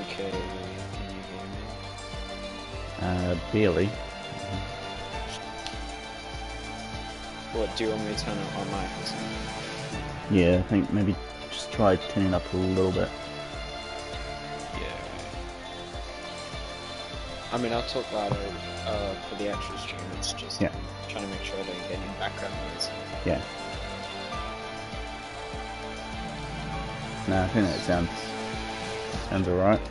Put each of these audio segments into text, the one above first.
Okay, can you hear me? Barely. What, do you want me to turn up my mic or something? Yeah, I think maybe just try tuning up a little bit. Yeah. I mean, I'll talk louder for the actual stream. It's just Yeah. trying to make sure I don't get any background noise. Yeah. No, I think that sounds alright.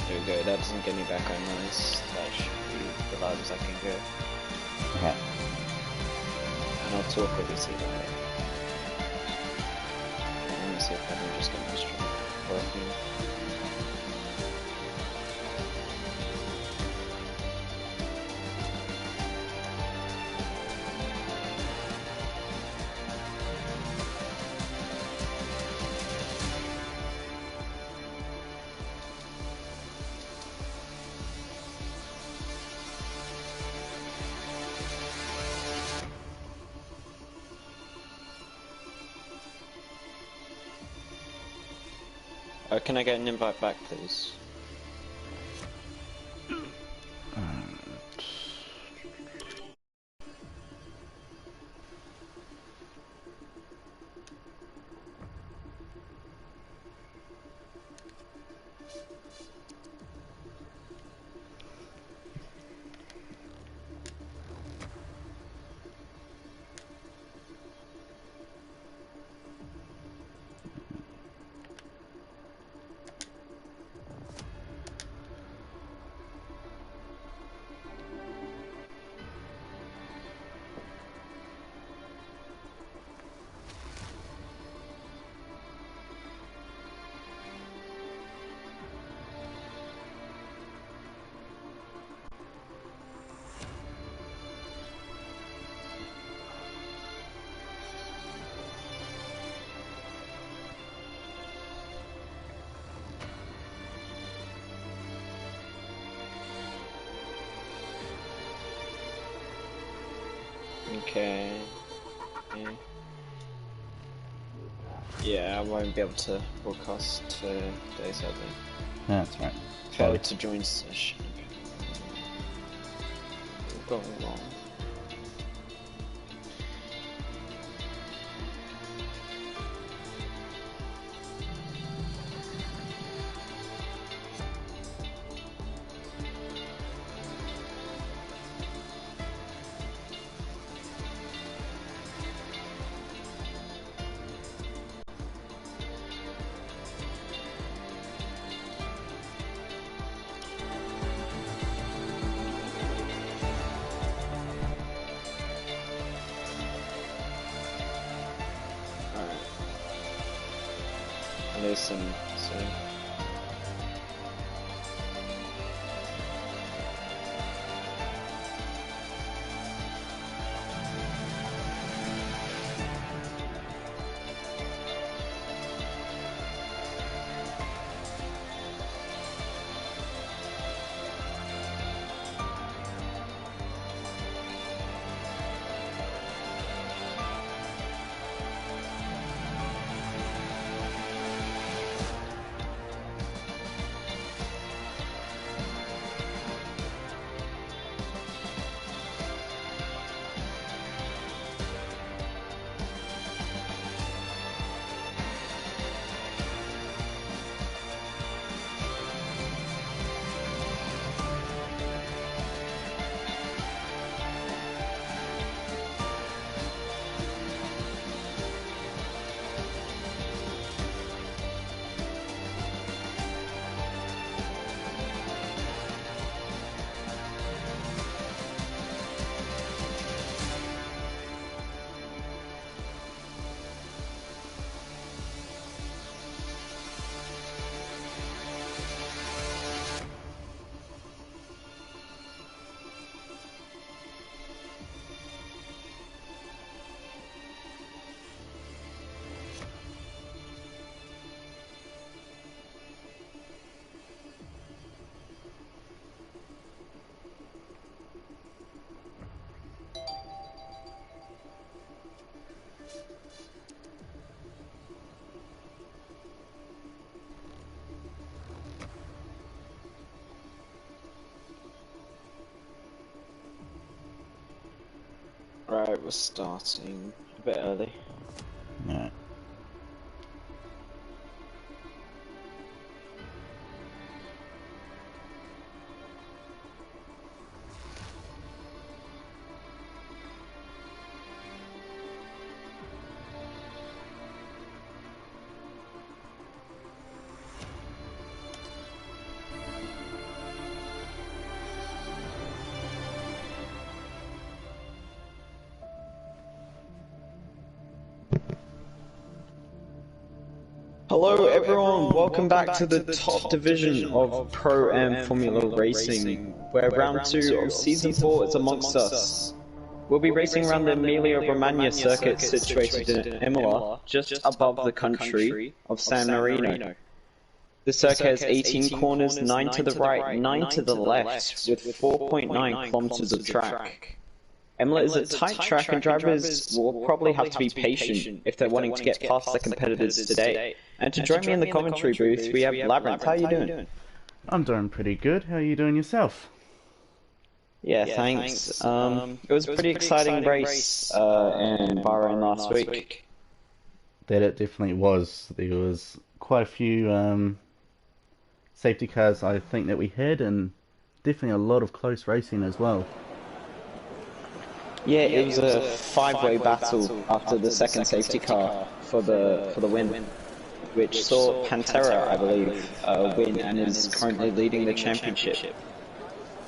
There we go. That doesn't get any background noise. That should be the loudest I can go. Okay. And I'll talk obviously about it. Let me see if I can just get my stream working. Can I get an invite back, please? Okay. Yeah, I won't be able to broadcast today, sadly. That's right. Failed to join session. Going wrong. Listen, so Right, we're starting a bit early. Yeah. Hello everyone, welcome back to the top division of Pro Am Formula Racing, where round 2 of Season 4 is amongst us. We'll be racing around the Emilia-Romagna circuit situated in Imola, just above the country of San Marino. The circuit has 18 corners, 9 to the right, 9 to the left, with 4.9 kilometers of track. Imola is a tight track and drivers will probably have to be patient if they're wanting to get past their competitors today. And to join me in the commentary booth, we have Labyrinth. How are you doing? I'm doing pretty good. How are you doing yourself? Yeah, thanks. It was a pretty exciting race in Bahrain last week. That it definitely was. There was quite a few safety cars I think that we had, and definitely a lot of close racing as well. Yeah, it was a five-way battle after the second safety car for the win, which saw Pantera, I believe, win and is currently leading the championship,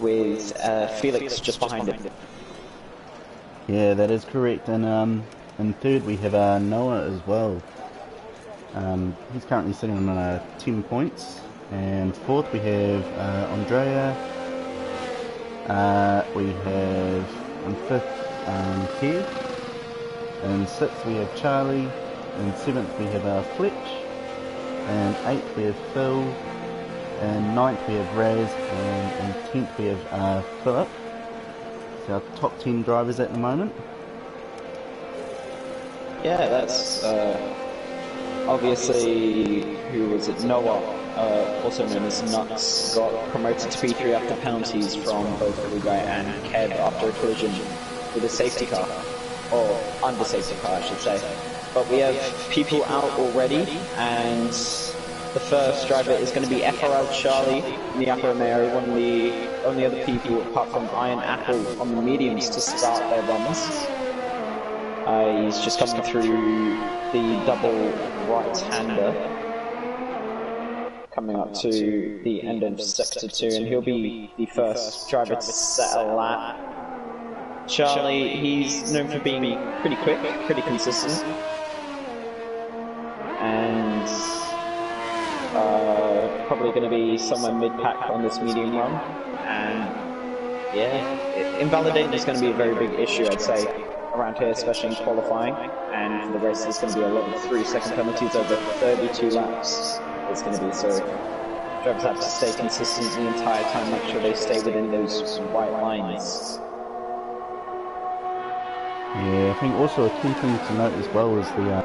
with Felix just behind him. Yeah, that is correct. And in third we have Noah as well. He's currently sitting on 10 points. And fourth we have Andrea. We have in fifth Kev. In sixth we have Charlie. In seventh we have Fletch. And eighth we have Phil. And ninth we have Raz. And in 10th we have Philip. It's our top 10 drivers at the moment. Yeah, that's obviously, who was it? Noah, also known as Nuts, got promoted to P3 after penalties from both Uruguay and Kev after a collision with a safety car, or under safety car I should say. But we have people out already, and the first driver is going to be Eferal Charlie in the Upper Romeo, one of the only other people apart from Iron Apple on the mediums to start their runs. He's just coming through the double right-hander, coming up to the end of Sector 2, and he'll be the first driver to set a lap. Charlie, he's known for being pretty quick, pretty consistent, and probably going to be somewhere mid-pack on this medium run. And yeah, invalidating is going to be a very big issue, I'd say, around here, especially in qualifying. And for the race, there's going to be a lot of 3-second penalties over 32 laps. It's going to be so. Drivers have to stay consistent the entire time, make sure they stay within those white lines. Yeah, I think also a key thing to note as well is the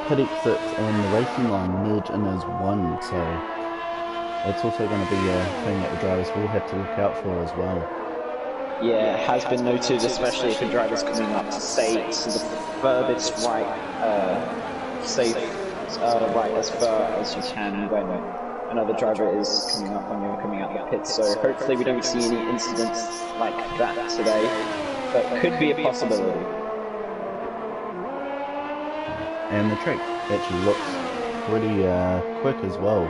pit exit and the racing line merge in as one, so it's also going to be a thing that the drivers will have to look out for as well. Yeah, it has been noted, especially for drivers coming up, to stay to the furthest right, right as far as you can when another driver is coming up when you're coming out the pits. So hopefully we don't see any incidents like that today, but could be a possibility. And the track actually looks pretty quick as well.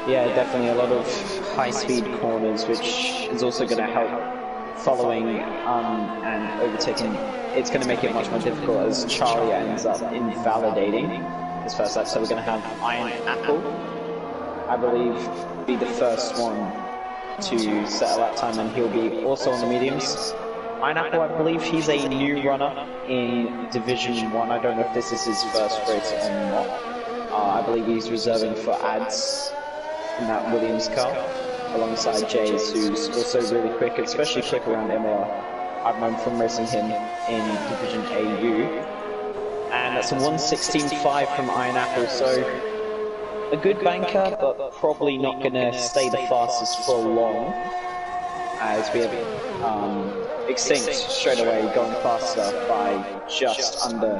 Yeah, definitely a lot of high-speed corners, which is also going to help following and overtaking. It's going to make it much more difficult as Charlie ends up invalidating his first lap. So we're going to have Iron Apple, I believe, be the first one to set a lap time, and he'll be also on the mediums. Iron Apple, I believe he's a new runner in Division 1. I don't know if this is his first race or not. I believe he's reserving for ads in that Williams car, alongside Jays, who's also really quick, especially quick around Imola. I've known from racing him in Division AU. And that's a 1:16.5 from Iron Apple, so a good banker, but probably not going to stay the fastest for long. as we have Extinct straight away going faster by just over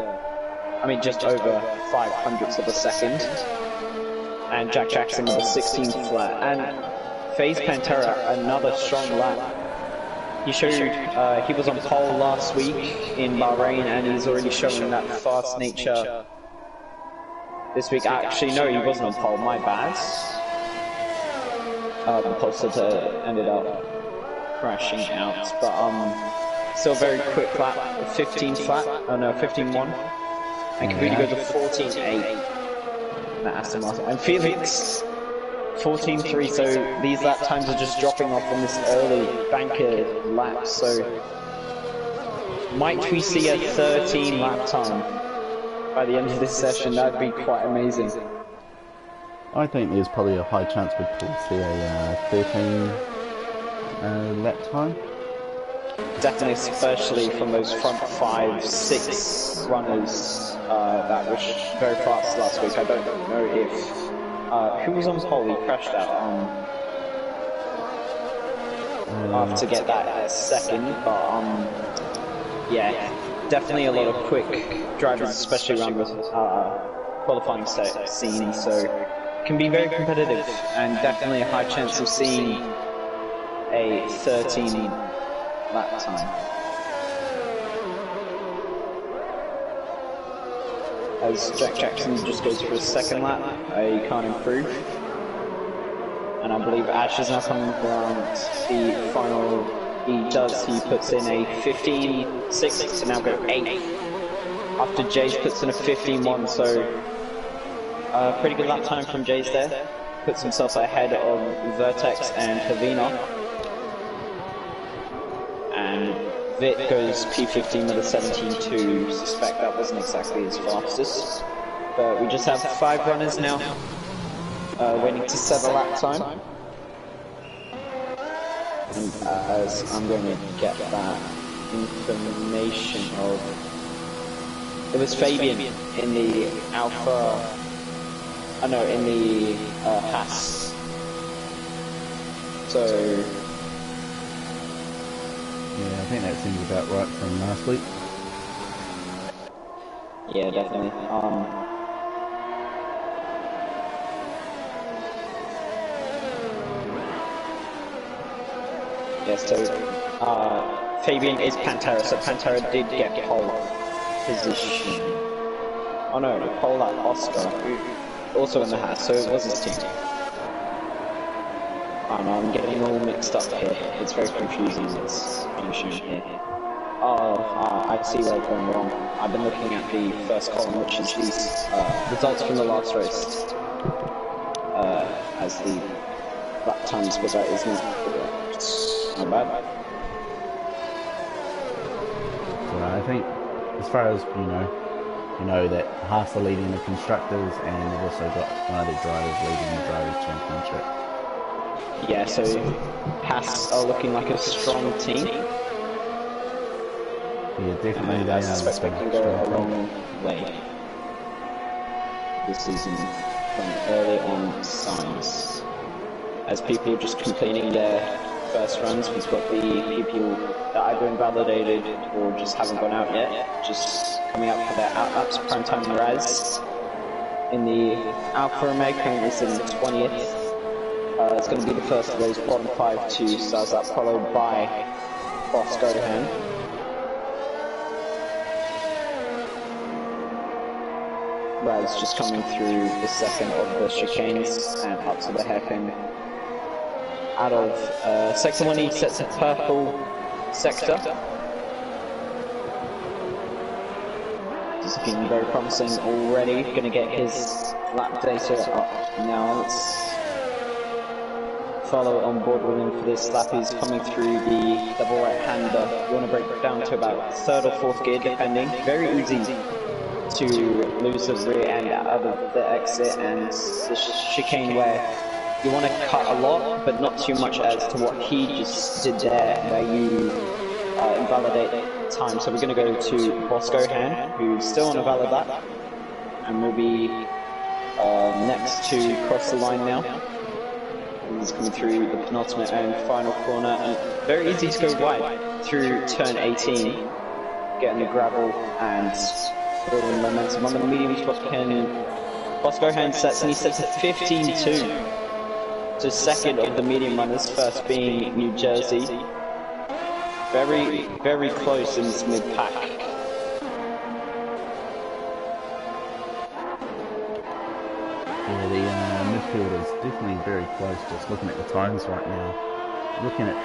500ths of a second, and Jack Jackson with a 16 flat, and FaZe Pantera another strong lap. He showed he was on pole last week in Bahrain, and he's already showing that fast nature this week. Actually, no, he wasn't on pole. My bad. The pole sitter ended up crashing out, but still very quick lap. 15 flat. Oh no, 15.1. And can really go to 14.8. That Aston Martin and Felix 14.3. So these lap times are just dropping off on this early banker lap. So might we see a 13 lap time by the end of this session? That'd be quite amazing. I think there's probably a high chance we'd probably see a 13 lap time. Definitely, especially from those front 5, 6 runners that were very fast last week. I don't know if who was on pole. He crashed out after get that second, but yeah, definitely a lot of quick drivers, especially around the qualifying scene. So it can be very competitive, and definitely a high chance of seeing a 13 lap time. As Jack Jackson just goes for his second lap, he can't improve. And I believe Ash is now coming around the final. He does, he puts in a 15.6 to now go 8. After Jace puts in a 15.1, so pretty good lap time from Jace there. Puts himself ahead of Vertex and Havina. And Vit goes P15 with a 17.2. Suspect that wasn't exactly his fastest. But we just have 5 runners now, waiting to set a lap time. And as I'm going to get that information of... It was Fabian in the Alpha... I know, in the Haas. So... Yeah, I think that seems about right from last week. Yeah, definitely. Yes, so Fabian is Pantera, so Pantera did get pole position. Oh no, pole at Oscar, also in the Haas, so it was his team. Oh no, I'm getting all mixed up here. It's very confusing, it's being shown here. Oh, I see where I've gone wrong. I've been looking at the first column, which is these results from the last race. As the lap times, but that is not correct. Not bad. So I think, as far as you know that Haas are leading the constructors, and they've also got one of their drivers leading the drivers' championship. Yeah, so Haas are looking like a strong team. Yeah, definitely they I are. suspect they can go a long way this season from early on signs. As people just completing their first runs, we've got the people that either invalidated or just haven't gone out yet, just coming up for their out-laps. Primetime Raz in the Alpha Omega currently sitting 20th. It's going to be the first of those bottom 5 to start up, followed by Boss Gohan. Raz just coming through the second of the chicanes and up to the hairpin. Out of sector 1, he sets a purple sector. This is looking very promising already. Going to get his lap data up now. Let's follow on board with him for this lap. He's coming through the double right-hander. You want to break down to about 3rd or 4th gear, depending. Very easy to lose the rear end out of the exit and the chicane where you want to cut a lot, but not too much as to what he just did there, where you invalidate time. So we're going to go to Boss Gohan, who's still on a valid lap, and will be next to cross the line now. He's coming through the penultimate and final corner, and very easy to go wide through turn 18, getting the gravel and building momentum on the medium spot. Boss Gohan sets, and he sets a 15-2. So second of the medium runners, first being New Jersey. Very, very close in this mid-pack. Yeah, the midfield is definitely very close. Just looking at the times right now, looking at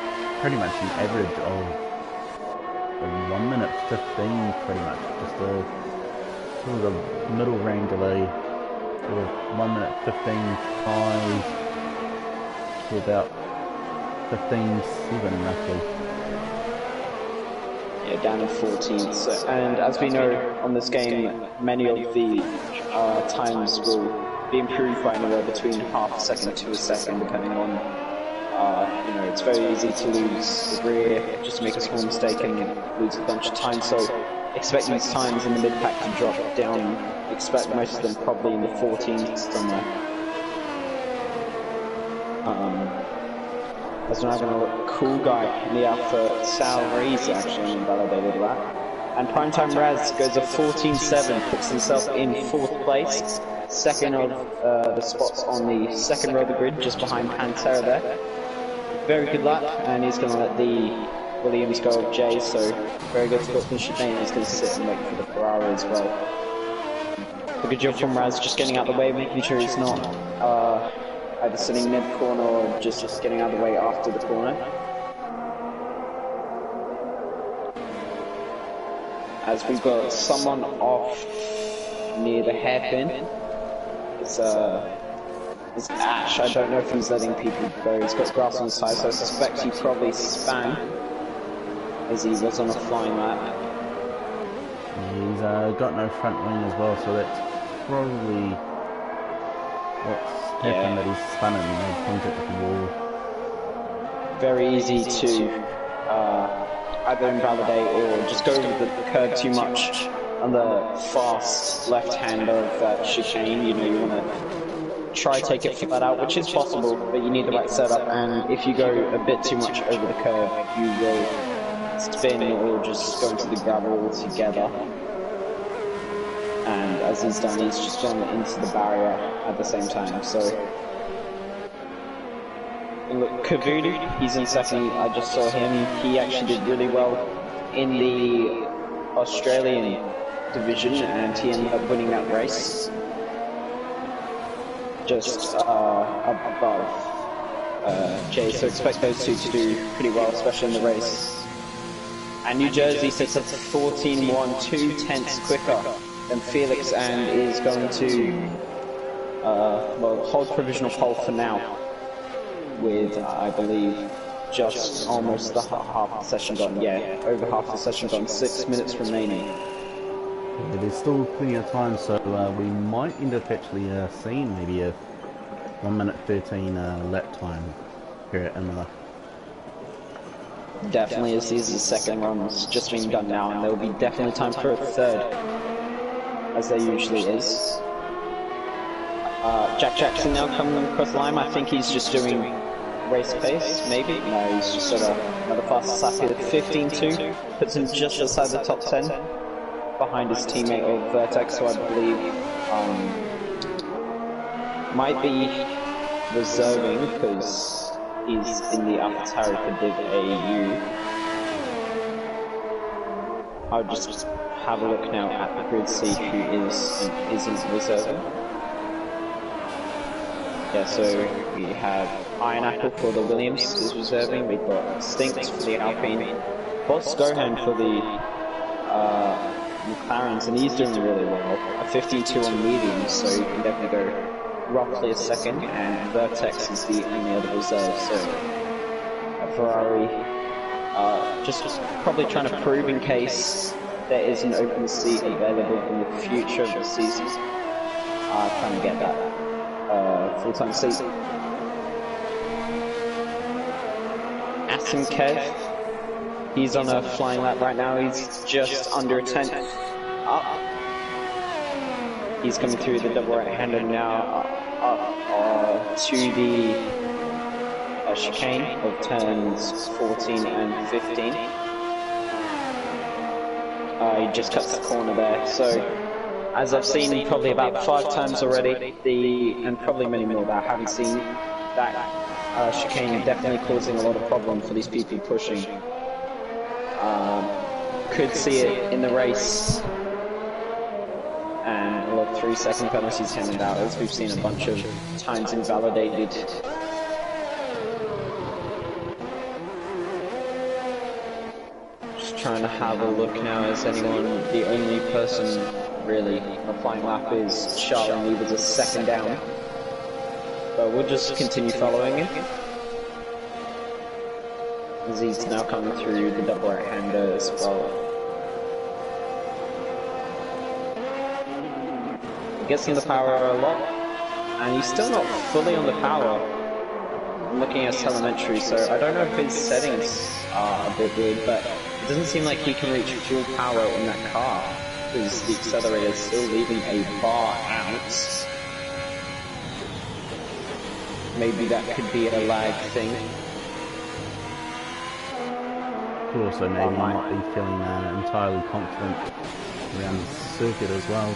pretty much an average of 1 minute 15, pretty much. Just a sort of middle range delay, sort of 1 minute 15.5 to about 15.7 roughly. Yeah, down in 14th. And as we know on this game, many of the times will be improved by anywhere between half a second to a second, depending on, you know, it's very easy to lose the rear, just make a small mistake and lose a bunch of time. So expect these times in the mid-pack to drop down. Expect most of them probably in the 14th somewhere. As we're now going to look cool guy in the Alpha Salaries actually invalidated that. And Primetime Raz goes a 14-7, puts himself in 4th place. Second of the spots on the second row of the grid, just behind Pantera there. Very good luck, and he's going to let the Williams go of J, so very good sportsmanship. He's going to sit and wait for the Ferrari as well. A good job from Raz, just getting out of the way, making sure he's not either sitting mid-corner or just getting out of the way after the corner. As we've got someone off near the hairpin. It's Ash. I don't know if he's letting people go. He's got grass on the side, so I suspect he probably span as he was on a flying lap. He's got no front wing as well, so that's probably what's happened, that he's spun and made contact with the wall. Very easy to either invalidate or just go over the curb too much on the fast left hand of that chicane. You know, you want to try take it flat out, which is possible, but you need the right setup, and if you go a bit too much over the curb, you will spin or just go into the gravel altogether. And as he's done, he's just gone into the barrier at the same time. So look, Kavudu, he's in second. I just saw him. He actually did really well in the Australian division, and he ended up winning that race. Just above Jay, so expect those two to do pretty well, especially in the race. And New Jersey sits at 14-1, 2 tenths quicker than Felix, and is going to well, hold provisional pole for now, with I believe just almost the half the session gone. Yeah, over half the session gone. 6 minutes remaining. Yeah, there's still plenty of time, so we might end up actually seeing maybe a 1 minute 13 lap time here at Imola. Definitely, as these are the second runs just being done now, and there will be definitely time for a third, as there usually is. Jack Jackson now coming across the line. I think he's just doing race pace, maybe? No, he's just got another fast lap here. 15-2, puts him just outside the top 10, behind his teammate of Vertex, who I believe might be reserving, because he's in the AlphaTauri for Div AU. I'll just have a look now at the grid, see who is and isn't reserving. Yeah, so we have Iron Apple for the Williams is reserving, we've got Stinks for the Alpine, Boss Gohan for the McLarens, and he's doing really well. A 52 on mediums, so you can definitely go roughly a second, and Vertex is the only other reserve, so Ferrari just probably trying to prove in case there is an open seat available in the future of the season, trying to get that full-time seat. Asim Kev, he's on a flying lap right now, he's just under a tenth up. He's coming through the double right-hander now, to the chicane of turns 14 and 15. He just cuts the corner there, so as I've seen probably about 5 times already, and probably many more that I haven't seen, that chicane definitely causing a lot of problem for these people pushing. Could see it in the race, and a lot of 3-second penalties handed out, as we've seen a bunch of times invalidated. Just trying to have a look now, is anyone, the only person really on the flying lap is Charlie, and he was a second down. But we'll just continue following him. As he's now coming through the double right-hander as well. He gets on the power a lot, and he's still not fully on the power. I'm looking at his telemetry, so I don't know if his settings are a bit weird, but it doesn't seem like he can reach full power in that car, because the accelerator is still leaving a bar out. Maybe that could be a lag thing. Could also maybe not be feeling entirely confident around the circuit as well.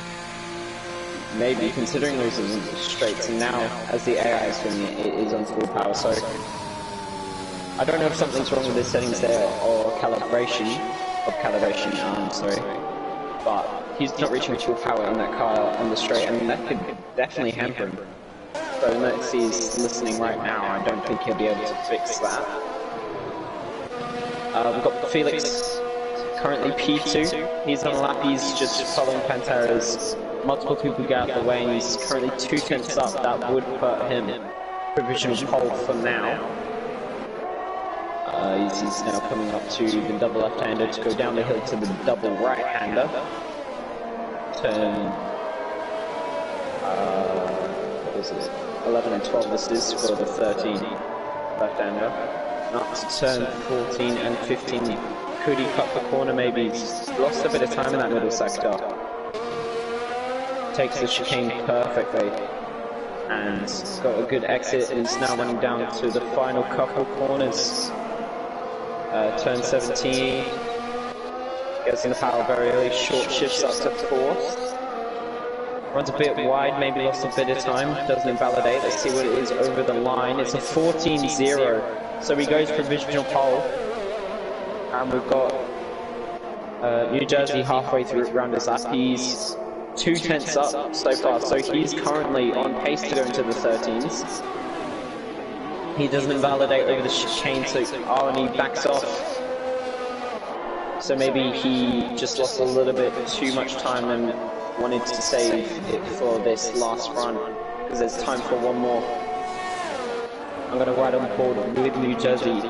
Maybe, considering those are straights, and now as the AI is doing it, it is on full power, so I don't know if something's wrong with the settings there or calibration, but he's not reaching full power in that car on the straight, and that could definitely hamper him. So unless he's listening right now, I don't think he'll be able to fix that. We've got Felix, currently P2. He's on a lap, he's just following Pantera's. Multiple people get out of the way, and he's currently 2 tenths up. That would put him provisional pole for now. He's now coming up to the double left-hander to go down the hill to the double right-hander. Turn, what is it? 11 and 12 this is for the 13 left-hander. Up to turn 14 and 15. Could he cut the corner maybe? He's lost a bit of time in that middle sector. Takes the chicane perfectly and got a good exit, and is now running down to the final couple corners. Turn 17, gets in the power very early, short shifts up to 4th. Runs a bit wide, maybe lost a bit of time, doesn't invalidate. Let's see what it is over the line. It's a 14-0, so he goes provisional pole. And we've got New Jersey halfway through around his lap. He's 2 tenths up so far, so he's currently on pace to go into the 13s. He doesn't invalidate over the chicane, so and he backs off. So maybe he just lost a little bit too much time and wanted to save it for this last run, because there's time for one more. I'm going to ride on board with New Jersey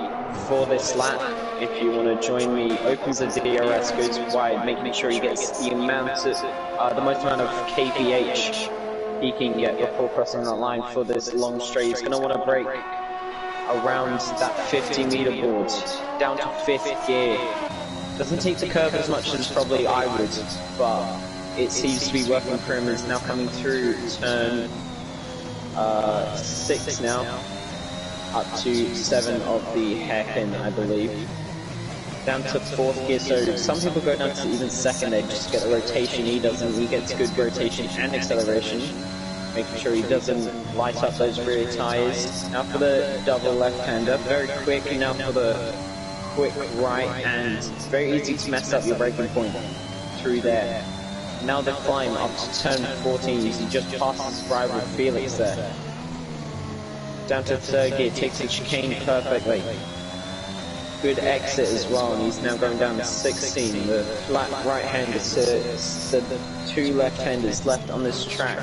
for this lap. If you want to join me, opens the DRS, goes wide, making sure he gets the amount of, the most amount of kph he can get before crossing that line for this long straight. He's going to want to brake around that 50-meter board, down to 5th gear. Doesn't take the curve as much as probably I would, but it seems to be working for him. He's now coming through turn 6 now, up to 7 of the hairpin, I believe. Down to 4th gear, so some people go down to even 2nd there just to get the rotation. He doesn't, he gets good rotation and acceleration, making sure he doesn't light up those rear tyres. Now for the double left-hander, very quick, and now for the quick right, and it's very easy to mess up your braking point through there. Now the climb up to turn 14, he just passes his rival Felix there. Down to 3rd gear, takes the chicane perfectly. Good exit as well, and he's now going down to 16. The flat right-hander to the 2 left-handers left on this track.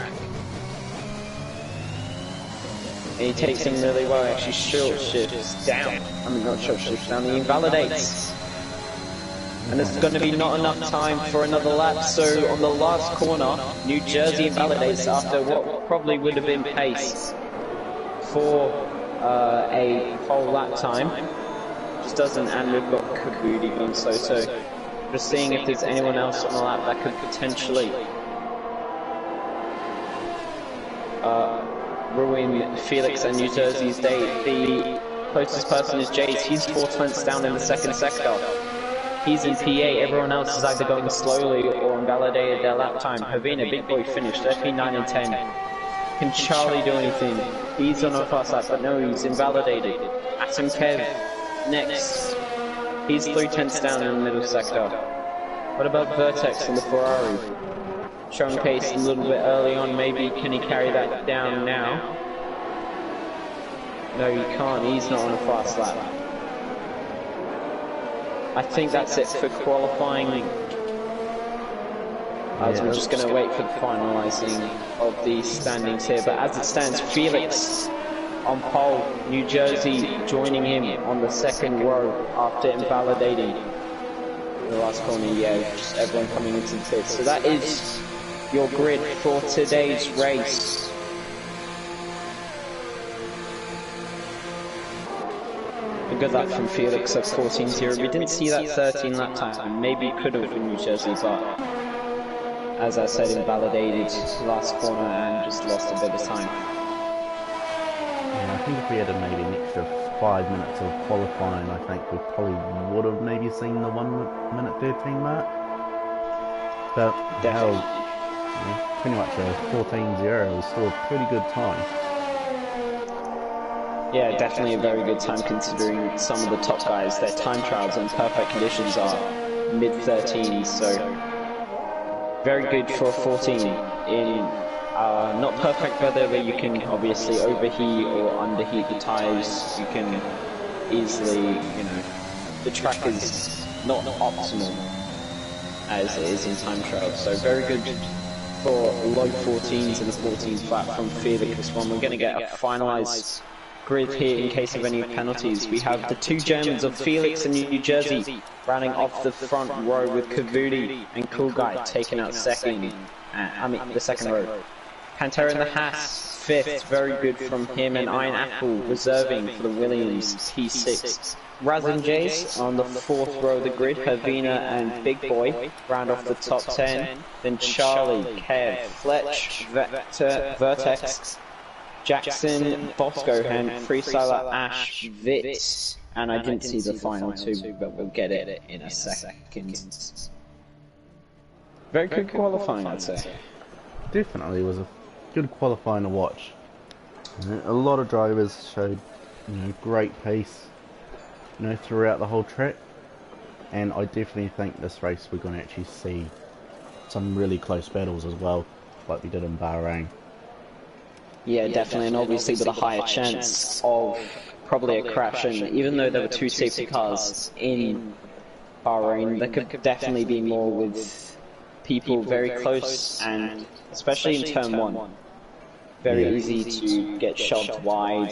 And he takes him really well, actually short shifts down. I mean, not short shifts down, he invalidates. And there's going to be not enough time for another lap, so on the last corner, New Jersey invalidates after what probably would have been pace for a whole lap time. Just doesn't, and we've got Kukudi going so. Just seeing if there's anyone else on the lap that could potentially ruin Felix and New Jersey's day. The closest person is Jace. He's 4 tenths down in the second sector. He's in P8. Everyone else is either going slowly or invalidated their lap time. Havina, big boy, finished 13, 9, and 10. Can Charlie do anything? He's on a fast lap, but no, he's invalidated. Atom Kev, next. He's 3 tenths down in the middle sector. What about Vertex and the Ferrari? Showcase a little bit early on, maybe can he carry that down now? No, he can't, he's not on a fast lap. I think that's it for qualifying. As we're just going to wait for the finalising of the standings here. But as it stands, Felix on pole, New Jersey joining him on the second row after invalidating the last corner. Yeah, just everyone coming into the pit. So that is your grid for today's race. A good lap from Felix at 14.0. We didn't see that 13 lap time. Maybe could have in New Jersey, but as I said, invalidated last corner and just lost a bit of time. Yeah, I think if we had maybe an extra 5 minutes of qualifying, I think we probably would have maybe seen the 1 minute 13 mark. But hell, pretty much a 14.0 was still a pretty good time. Yeah, definitely a very good time considering some of the top guys, their time trials in perfect conditions are mid-13s, so very good for 14 in not perfect weather where you can obviously overheat or underheat the tyres. You can easily, the track is not optimal as it is in time trials, so very good for low 14s and a 14 flat from Felix. This one we're going to get a finalised grid here in case of any penalties. We have the two Germans of Felix and New Jersey rounding off the front row with Kavudi and Cool Guy taking out second. The second row. Pantera in the Haas, fifth, very good from him, and Iron Apple reserving for the Williams P6. Raz and Jace on the fourth row of the grid. Havina and Big Boy round off the top 10. Then Charlie, Kev, Fletch, Vertex, Jackson, Bosco, and Freestyler, Ash, Vitz, and I didn't see the final two, but we'll get it in a second. Very good qualifying, I'd say. Definitely was a good qualifying to watch. A lot of drivers showed, great pace, throughout the whole track, and I definitely think this race we're going to actually see some really close battles as well, like we did in Bahrain. Yeah, definitely, and obviously with a higher chance of probably a crash, and even though there were two safety cars in Bahrain, there could definitely be more with people very close, and especially in turn one, very easy to get shoved wide,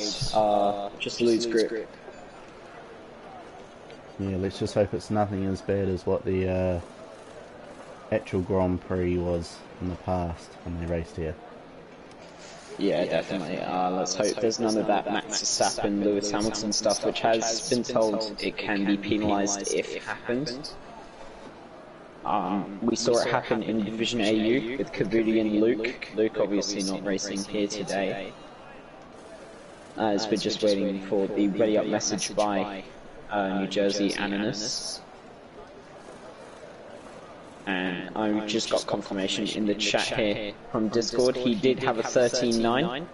just lose grip. Yeah, let's just hope it's nothing as bad as what the actual Grand Prix was in the past when they raced here. Yeah, definitely. Let's hope there's none of that Max Verstappen, Lewis Hamilton stuff, which has been told it can be penalised if it happened. We saw it happen in Division AU with Kavudi and Luke. Luke obviously not racing here today, as we're just waiting for the ready up message by New Jersey Ananas. And I just got confirmation in the chat here from Discord. He did have a 13.9,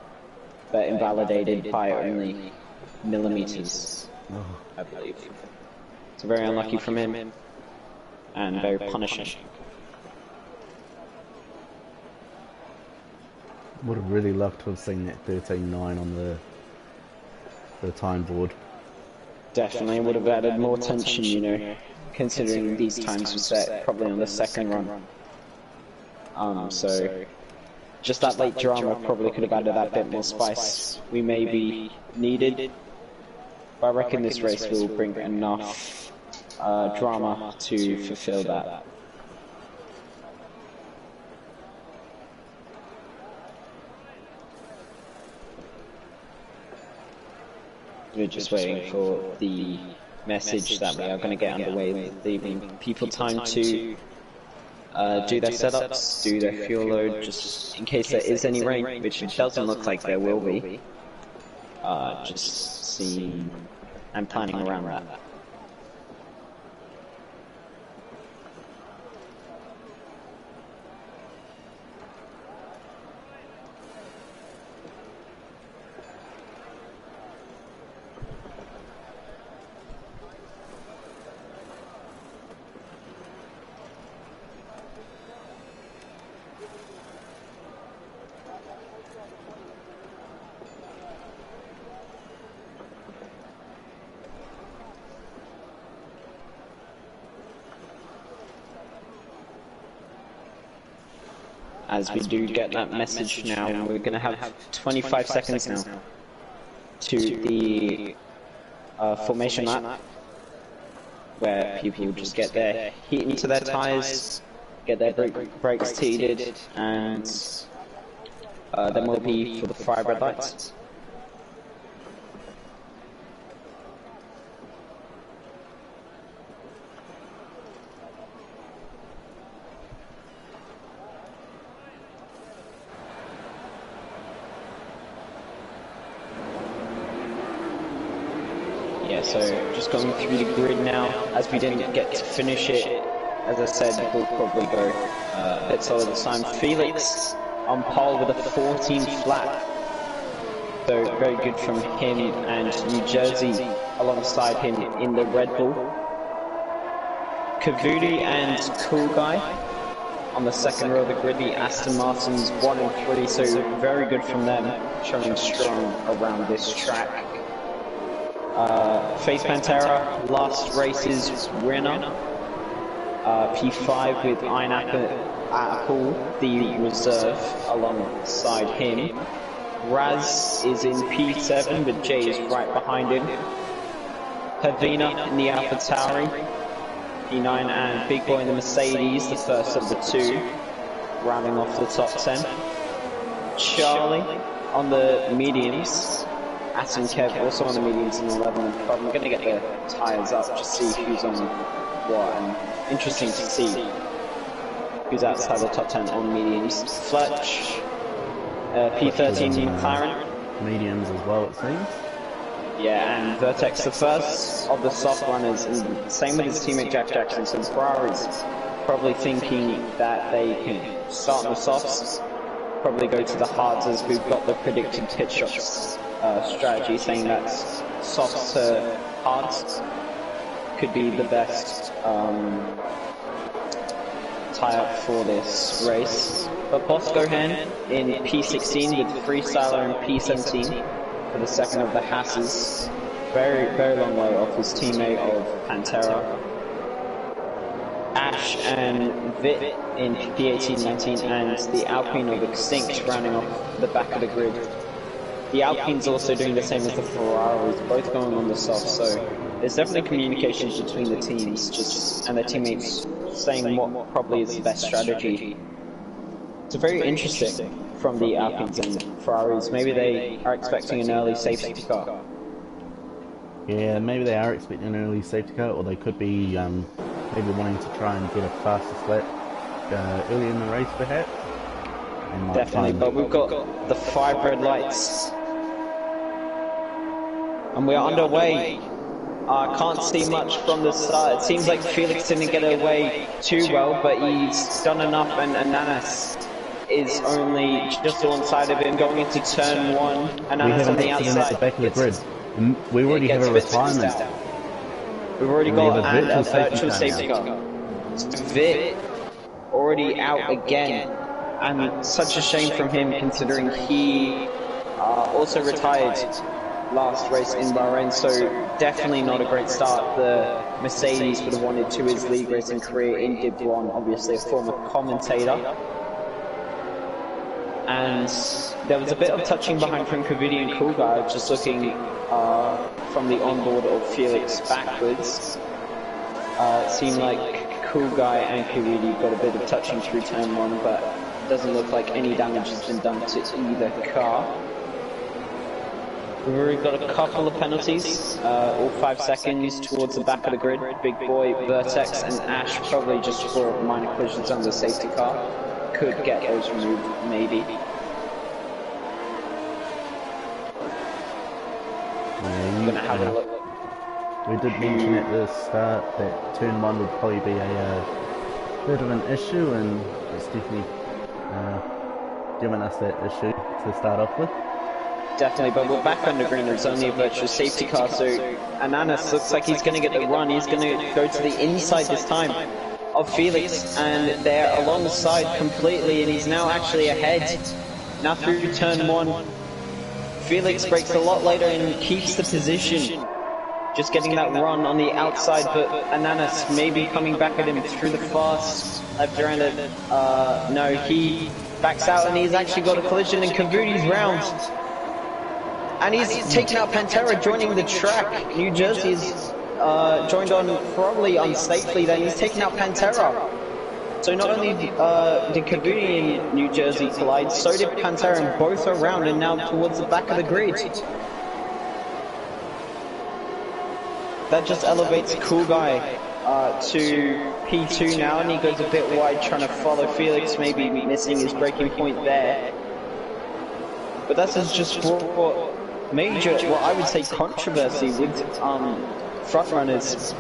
but invalidated by only millimeters, I believe. So very unlucky from him, and very punishing. Would have really loved to have seen that 13.9 on the time board. Definitely would have added more tension, considering these times were set probably on the second run. So just that late drama probably could have added that bit more spice we maybe needed. But I reckon this race will bring enough drama to fulfill that. We're just waiting for the message that we are going to get underway, leaving people time to do their setups, do their fuel load, just in case there is any rain, which it doesn't look like there will be. Just seeing and planning around that. As we do get that message now, we're going to have 25 seconds now to the formation lap, where people just get their heat into their tyres, get their brakes heated, and then we'll be for the fire red lights. Yeah, so just going through the grid now, as we didn't get to finish it, as I said, we'll probably go a bit slower this time. Felix on pole with a 14 flat, so very good from him, and New Jersey alongside him in the Red Bull. Kavudi and Cool Guy on the second row of the grid, the Aston Martins 1 and 3, so very good from them, showing strong around this track. Face Pantera, last race's winner. P5 with Iron Apple, the reserve, alongside him. Raz is in P7 with Jay is right behind him. Havina in the Alpha Tauri, P9, and Big Boy in the Mercedes, the first of the two, rounding off the top 10. Charlie on the mediums. Ass and Kev also on the mediums in 11 and 12. I'm going to get the tyres up, just see who's on what, and interesting to see who's outside the top 10 on mediums. Fletch, P13 McLaren. Mediums as well, it seems. Yeah, and Vertex the first of the soft runners, and same with his teammate Jack Jackson. So Ferrari's probably thinking that they can start on the softs, probably go to the hards as we've got the predicted pit stops. Strategy saying that softs to hards could be the best tie-up for this race. But Bosco Hen in P16 with Freestyler in P17 for the second of the Hasses. Very, very long way off his teammate of Pantera. Ash and Vit in P18, 19, and the Alpine of Extinct rounding off the back of the grid. The Alpine's also doing the same as the Ferraris, both going on the soft, so there's definitely communications between the teams and their teammates saying what probably is the best strategy. It's very interesting from the Alpines and Ferraris. Maybe they are expecting an early safety car. Yeah, maybe they are expecting an early safety car, or they could be maybe wanting to try and get a faster lap early in the race perhaps. Definitely, but we've got the 5 red lights. And we are underway. I can't see much from the start. It seems like Felix didn't get away too well, but he's done enough, and Ananas is only just alongside of him going into turn 1. Ananas on the outside. At the back of the grid. We already have a retirement. We've already got a virtual safety car. Vit already out again. And such a shame from him, considering he also retired last race in Bahrain, so definitely not a great start. The Mercedes would have wanted to his league racing career in Div 1, obviously a former commentator. And there was a bit of touching behind from Kavidi and Cool Guy, just looking from the onboard of Felix backwards. It seemed like Cool Guy and Kavidi got a bit of touching through turn 1, but it doesn't look like any damage has been done to either car. We've already got a couple of penalties, all 5 seconds towards the back of the grid. Big Boy, Vertex and Ash probably just for minor collisions on the safety car. Could get those removed, maybe. I'm gonna have a look. We did mention at the start that turn 1 would probably be a bit of an issue, and it's definitely given us that issue to start off with. Definitely, but we're back on the green. It's only a virtual safety car, so Ananas looks like he's going to get the run. He's going to go to the inside this time of Felix, and they're alongside completely, and he's now actually ahead. Now through turn 1, Felix breaks a lot later and keeps the position. Just getting that run on the outside, but Ananas maybe coming back at him through the fast left-handed. No, he backs out, and he's actually got a collision in Kavuti's round. And he's taken out Pantera, joining the track. New Jersey's joined on probably unsafely then. He's taken out Pantera. So not only did Kavuti and New Jersey collide, so did Pantera, and both are around and now towards the back of the grid. That just elevates Cool Guy to P2 now, and he goes a bit wide trying to follow Felix, maybe missing his braking point there. But that's just brought major, well, I would say controversy with front runners.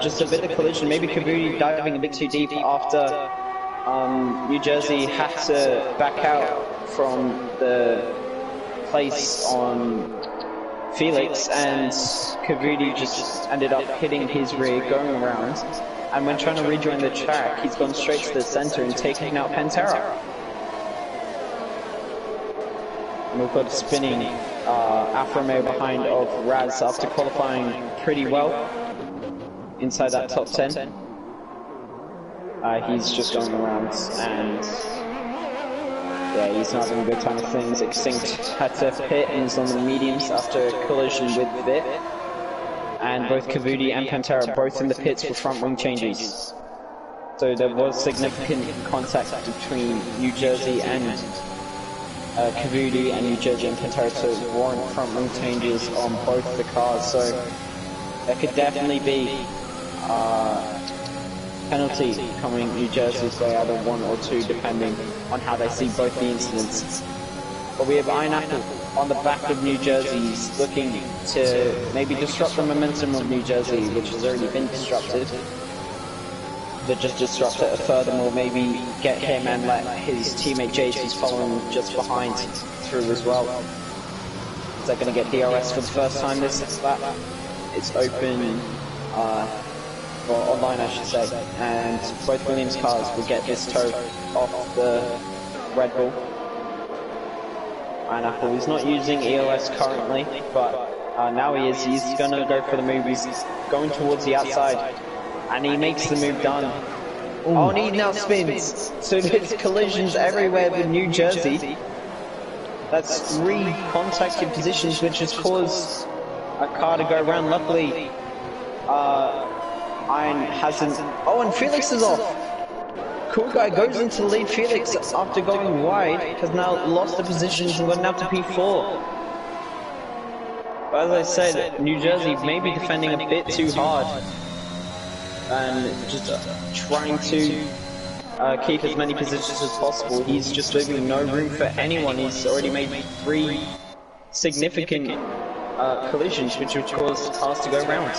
Just a bit of collision, maybe Kavuti diving a bit too deep after New Jersey had to back out from the place on Felix, and Kavuti just ended up hitting his rear going around, and when trying to rejoin the track he's gone straight to the center and taking out Pantera. And we've got a spinning Alfa Romeo behind of Raz after qualifying pretty well inside that top 10. He's just going around, and yeah, he's not having a good time of things. Extinct had to pit and is on the mediums after a collision with Vip. And both Kavuti and Pantera both in the pits for front wing changes. So there was significant contact between New Jersey and Kavuti, and New Jersey and Pantera to warrant front wing changes on both the cars. So there could definitely be penalty coming New Jersey's way, either 1 or 2 depending on how they see both the incidents. But we have Iron Apple on the back of New Jersey's looking to maybe disrupt the momentum of New Jersey, which has already been disrupted, but just disrupt it furthermore, maybe get him and let his teammate Jace, who's following just behind, through as well. Is that going to get DRS for the first time this lap? It's open, or online I should say, and both Williams cars will get this tow off the Red Bull. And Apple is not using EOS currently, but now he is. He's going to go for the move. He's going towards the outside, and he makes the move done. Ooh. Oh, and he now spins. So there's collisions everywhere with New Jersey. That's 3 contacted positions, which has caused a car to go around. Luckily, Iron hasn't. Oh, and Felix is off. Cool Guy goes into the lead. Felix, after going wide, has now lost the positions and gone down to P4. But as I said, New Jersey may be defending a bit too hard and just trying to keep as many positions as possible. He's just leaving no room for anyone. He's already made 3 significant collisions, which have caused cars to go round.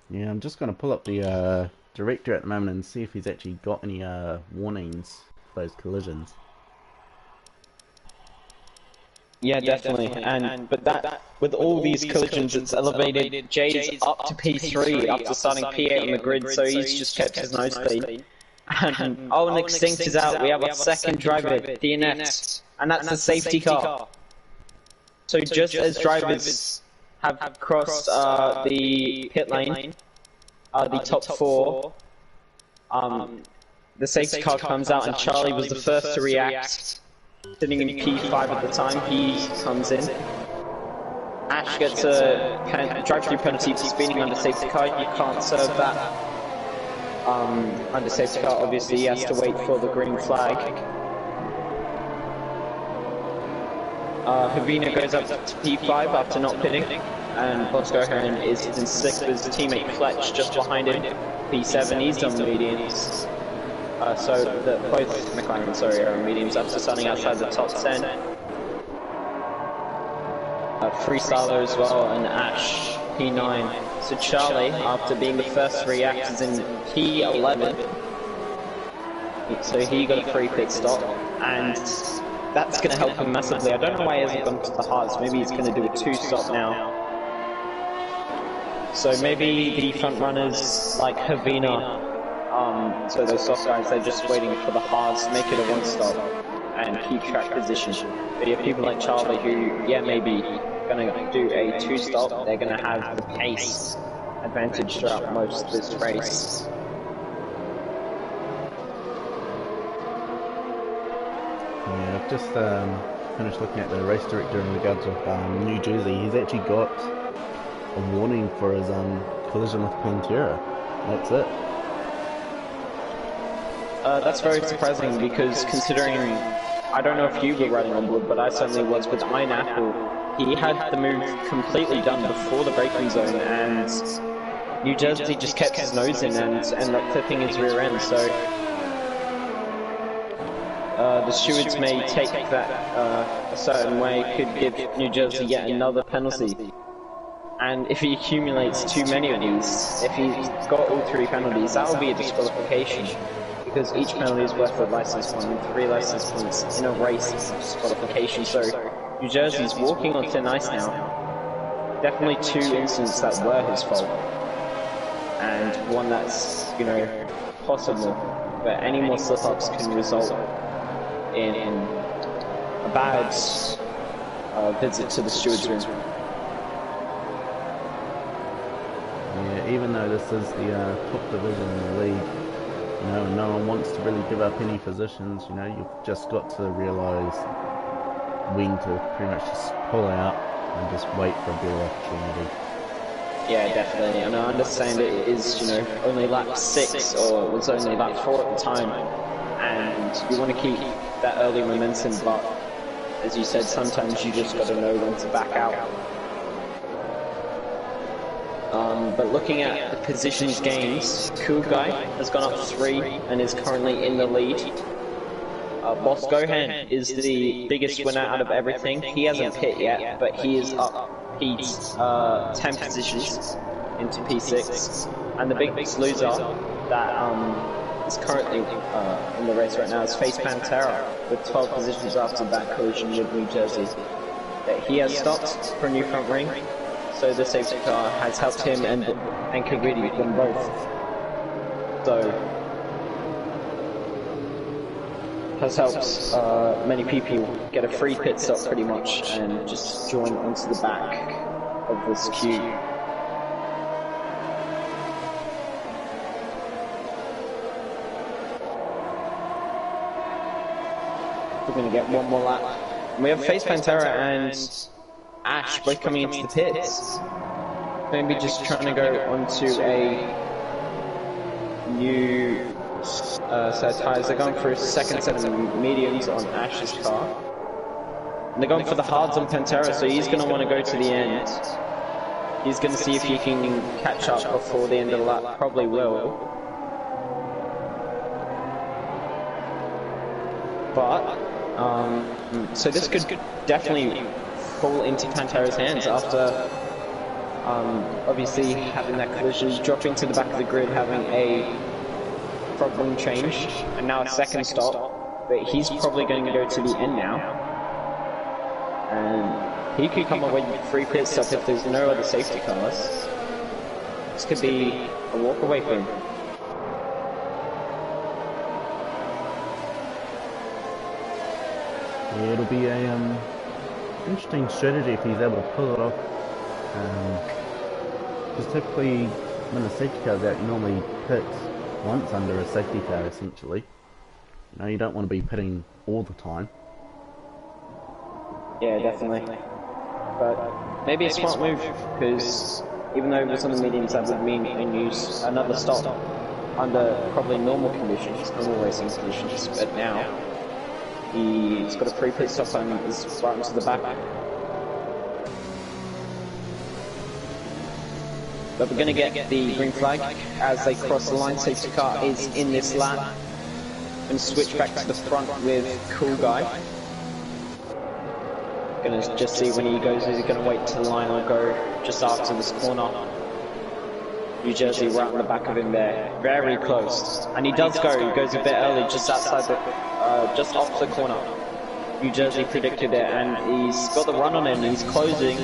Yeah, I'm just going to pull up the director at the moment and see if he's actually got any warnings for those collisions. Yeah, definitely. But that with all these collisions, it's elevated Jay's up to P3 after starting P8 on the grid, so he's just kept his nose clean. And oh, and Extinct is out. We have our second driver, DNF, and that's the safety car. So just as drivers have crossed the pit lane, the top 4, the safety car comes out, and Charlie was the first to react. Sitting in P5 at the time, he comes in. Ash gets a drive-through penalty for speeding under safety car. You can't serve that under safety car. Obviously, he has to wait for the green flag. Havina goes up to P5 after not pitting, and Bosco Heron is in 6th with his teammate Fletch just behind him. P7, he's done mediums. So both McLaren, are mediums after starting outside the top 10. freestyler as well, and Ash P9. So Charlie, after being the first three actors in P11, so he got a free pit stop, and that's going to help him massively. I don't know why he hasn't gone to the hards. Maybe he's going to do a 2-stop now. So maybe the front runners like Havina, so those soft guys, they're just waiting for the hards to make it a 1-stop and keep track position. But you have people like Charlie who, yeah, maybe going to do a 2-stop. They're going to have the pace advantage throughout most of this race. Yeah, I've just finished looking at the race director in regards of New Jersey. He's actually got a warning for his collision with Pantera. That's it. That's very surprising because considering, I don't know if you were riding on board, but I certainly was with Iron Apple. He had the move completely done before the braking zone, and New Jersey just kept his nose in and ended up clipping his rear end. So the stewards may take that a certain way, could give New Jersey yet another penalty. And if he accumulates too many of these, if he's got all 3 penalties, that will be a disqualification. Because each penalty is worth a license point, and 3 license points in a race is disqualification. So New Jersey's walking on thin ice now. Definitely 2 incidents that were his fault, and one that's, you know, possible. But any more slip-ups can result in a bad visit to the stewards' room. Yeah, even though this is the top division in the league, you know, no one wants to really give up any positions. You know, you've just got to realise when to pretty much just pull out and just wait for a better opportunity. Yeah, definitely. And I understand it is, you know, only lap 6, or it was only lap 4 at the time, and you want to keep that early momentum, but as you said, sometimes you just got to know when to back out. But looking at the positions gains, Cool Guy has gone up 3 and is currently in the lead. Boss Gohan is the biggest winner out of everything. He hasn't pit yet, but he is up P's 10 positions into P6. And the biggest loser that is currently in the race right now is Face Pantera with 12 positions after that collision with New Jersey. That he has stopped for a new front ring. So the safety car has helped him and Kavidi them both. So has helped many people get a free pit stop pretty much and just join onto the back of this queue. We're going to get one more lap. And we have Face Pantera and Ash both coming into the pits. Maybe just trying to go onto a new set of tyres. They're going for a second set of mediums on Ash's car. And they're going for the hards on Pantera, so he's going to want to go to the end. He's going to see if he can catch up before the end of the lap. Probably will. But, so this could definitely fall into Pantera's hands after obviously having that collision, dropping to the back of the grid, having a front wing change, and now a second stop. But he's probably going to go to the end now, and he could come away with free pit stop if there's no other safety cars. This could be a walk away for him. Yeah, it'll be a interesting strategy if he's able to pull it off. Because typically, when the safety car's out, you normally pit once under a safety car, essentially. You know, you don't want to be pitting all the time. Yeah, definitely. But maybe a smart move, because even though it was on the mediums, that would mean and use another stop under probably normal conditions, normal racing conditions. But now he's got a free pit stop and is right into the back. But we're going to get the green flag as they cross the line. Safety car is in this lap. And switch back to the front with Cool Guy. Gonna just see when he goes, is he gonna wait till the line or go just after this corner? New Jersey right on the back of him there, very close. And he does go, he goes a bit early, just outside the, just off the corner. New Jersey predicted it, and he's got the run on him, he's closing.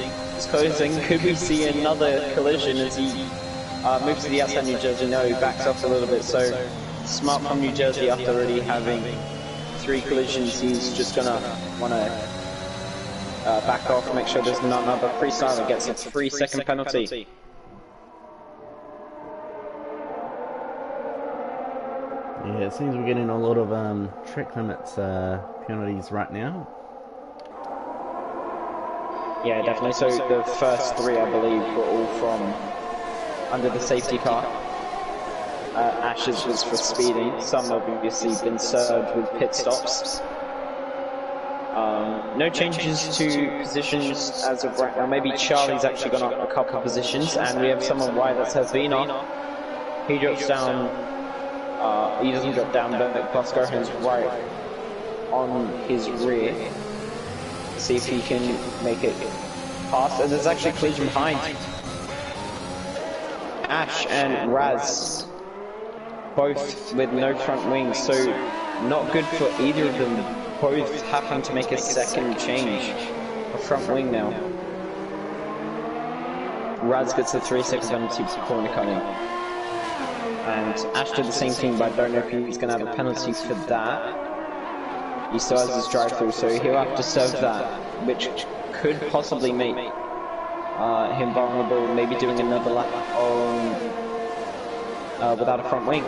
Could we see another collision as he moves to the outside? New Jersey? No, he backs off a little bit, so smart from New Jersey after already having 3 collisions. He's just gonna wanna back off, make sure there's not another freestyler gets a 3-second penalty. Yeah, it seems we're getting a lot of track limits penalties right now. Yeah, definitely. So the first 3, I believe, were all from under the safety car. Ash's was for speeding. Some have obviously been served with pit stops. No changes to positions as of right now. Maybe Charlie's actually gone up a couple of positions, and we have someone wide, that's Havina. He drops down. He doesn't drop down, but Boscohan's right on his rear. See if he can make it past. And there's actually a collision behind. Ash and Raz, both with no front wings, so not good for either of them. Both having to make a second change. A front wing now. Raz gets the 3-second penalty for corner cutting. And Ash did the same thing, but I don't know if he's going to have a penalty for that. He still has his drive-through, so he'll have to serve that, which could possibly make him vulnerable, maybe doing another lap on without a front wing.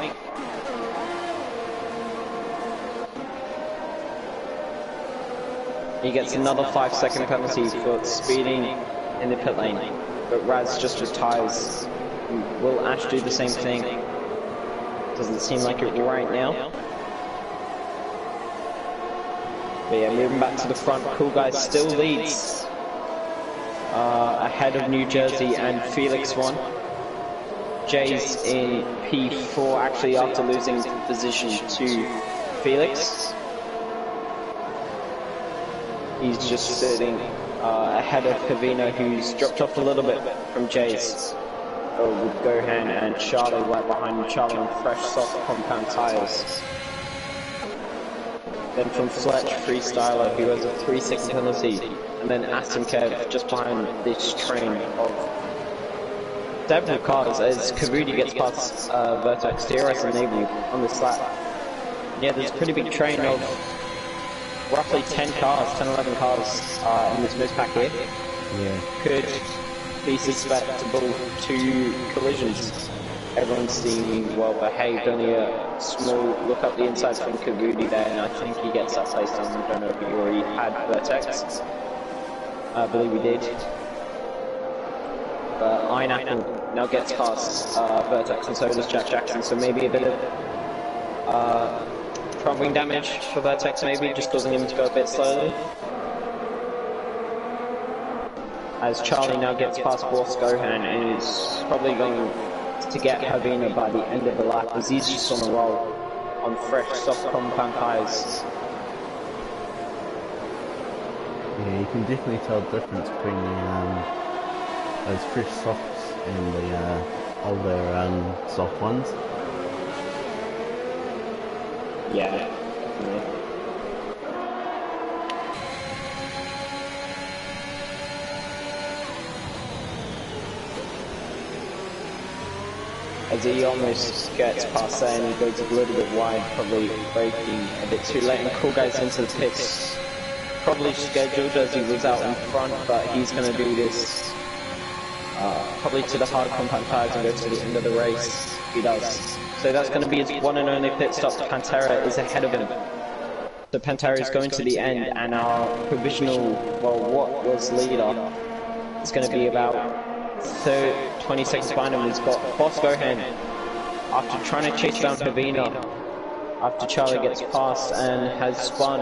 He gets another 5-second penalty for speeding in the pit lane, but Raz just retires. Will Ash do the same thing? Doesn't seem like it right now. But yeah, moving back to the front, Cool Guy still leads ahead of New Jersey and Felix won. Jay's in P4 actually after losing position to Felix. He's just sitting ahead of Kavina, who's dropped off a little bit from Jay's. With Gohan and Charlie right behind him. Charlie on fresh, soft, compound tyres. Then from Fletch, Freestyler, who has a 3-second penalty. And then Aston Kev just behind this train of several cars as Kavudi gets past Vertex, DRS and Naval on this lap. Yeah, there's a pretty big train of roughly 10 cars, 10-11 cars in this mid pack here. Yeah. Could be susceptible to collisions. Everyone's seeming well behaved, only a small look up the inside from Kavudi there, and I think he gets that place down. I don't know if he already had Vertex. I believe he did. But Iron Apple now gets past Vertex, and so does Jack Jackson, so maybe a bit of front wing damage for Vertex, maybe, just causing him to go a bit slowly. As Charlie now gets past Boss Gohan and is probably going to get Havina by the end of the lap, as he's just on a roll on fresh, soft compound tyres. Yeah, you can definitely tell the difference between those fresh softs and the older soft ones. Yeah, definitely. As he almost gets past there and he goes a little bit wide, probably braking a bit too late, and Cool Guy's into the pits. Probably scheduled as he was out in front, but he's going to do this probably to the hard compound tyres and go to the end of the race. He does. So that's going to be his one and only pit stop. Pantera is ahead of him. So Pantera is going to the end, and our provisional, well, what was leader, is going to be about 20 seconds behind him. He's got Boss Gohan after trying to chase down Havina after Charlie gets past and has spun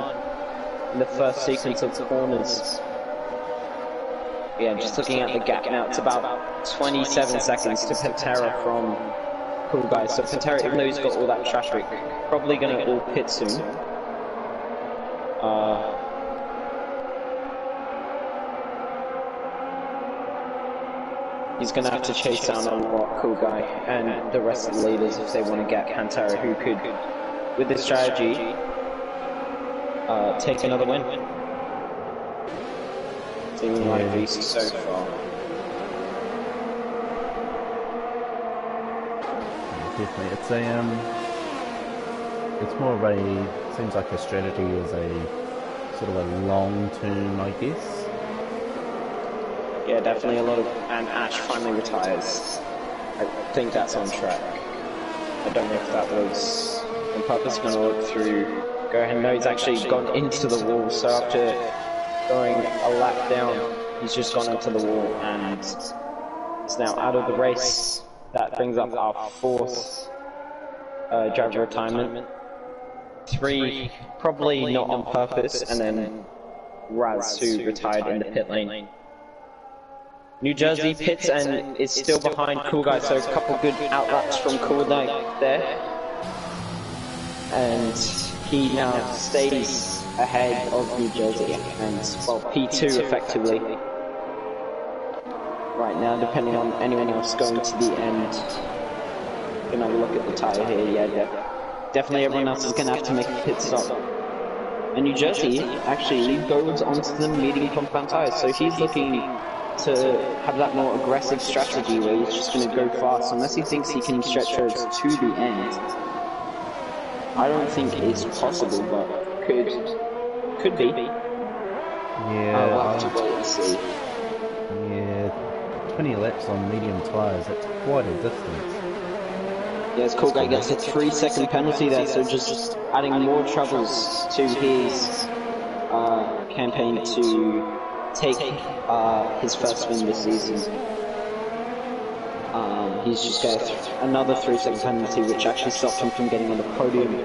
in the first sequence of corners. Yeah, just looking at the gap now, it's about 27 seconds to Pantera from Cool Guy. So Pantera, even though he's got all that traffic, probably going to all pit soon. He's going to have to chase down a lot, Cool Guy, and the rest of the leaders if they want to get Pantera, who could, with this strategy, take another win. Seeming like Beast so far. Definitely, it's more of a, seems like a strategy is a sort of a long term, I guess. Yeah, definitely a lot of, and Ash finally retires. I think that's on track. I don't know if that was on purpose. Going to look through. Go ahead. No, he's actually gone into the wall. So after going a lap down, he's just gone into the wall and is now out of the race. That brings up our fourth driver retirement. 3 probably not on purpose, and then Raz, who retired in the pit lane. New Jersey pits and is still behind Cool Guy, so a couple good outlaps from Cool Guy there. And he now stays ahead of New Jersey, and well, P2 effectively. Right now, depending on anyone else going to the end. Gonna have a look at the tyre here, yeah, definitely everyone else is gonna have to make a pit stop. And New Jersey actually goes onto the medium compound tyres, so he's looking to have that more aggressive strategy where he's just going to go fast unless he thinks he can stretch those to the end. I don't think it's possible, but could be. Yeah, I'll have to wait and see. Yeah, 20 laps on medium tyres, that's quite a distance. Yes, Cool Guy gets a 3-second penalty there, so just adding more troubles to his campaign to take his first win this season. He's just got another 3-second penalty, which actually stopped him from getting on the podium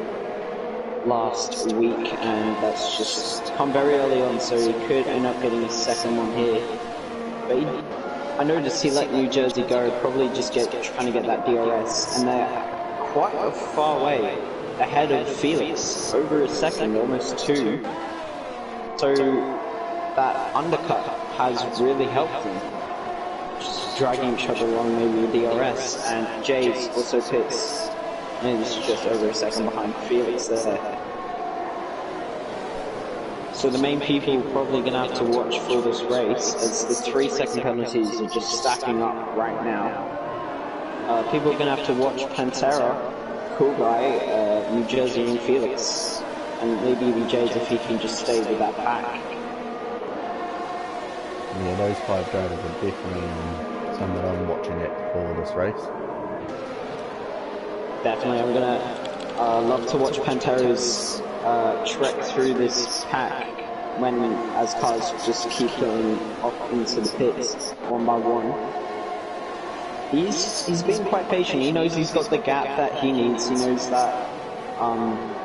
last week, and that's just come very early on, so he could end up getting a second one here. But I noticed he let New Jersey go, probably just trying to get that DRS, and they're quite a far way ahead of Felix, over a second, almost 2. So that undercut has really helped them, just dragging each other along maybe with DRS, and Jay's also pits, and he's just over a second behind Felix there. So the main people probably going to have to watch for this race, as the 3-second penalties are just stacking up right now. People are going to have to watch Pantera, Cool Guy, New Jersey and Felix, and maybe even Jay's if he can just stay with that pack. Yeah, those 5 drivers are definitely some that I'm watching it for this race. Definitely, I'm gonna love to watch Pantera's trek through this pack as cars just keep going off into the pits one by one. He's been quite patient. He knows he's got the gap that he needs. He knows that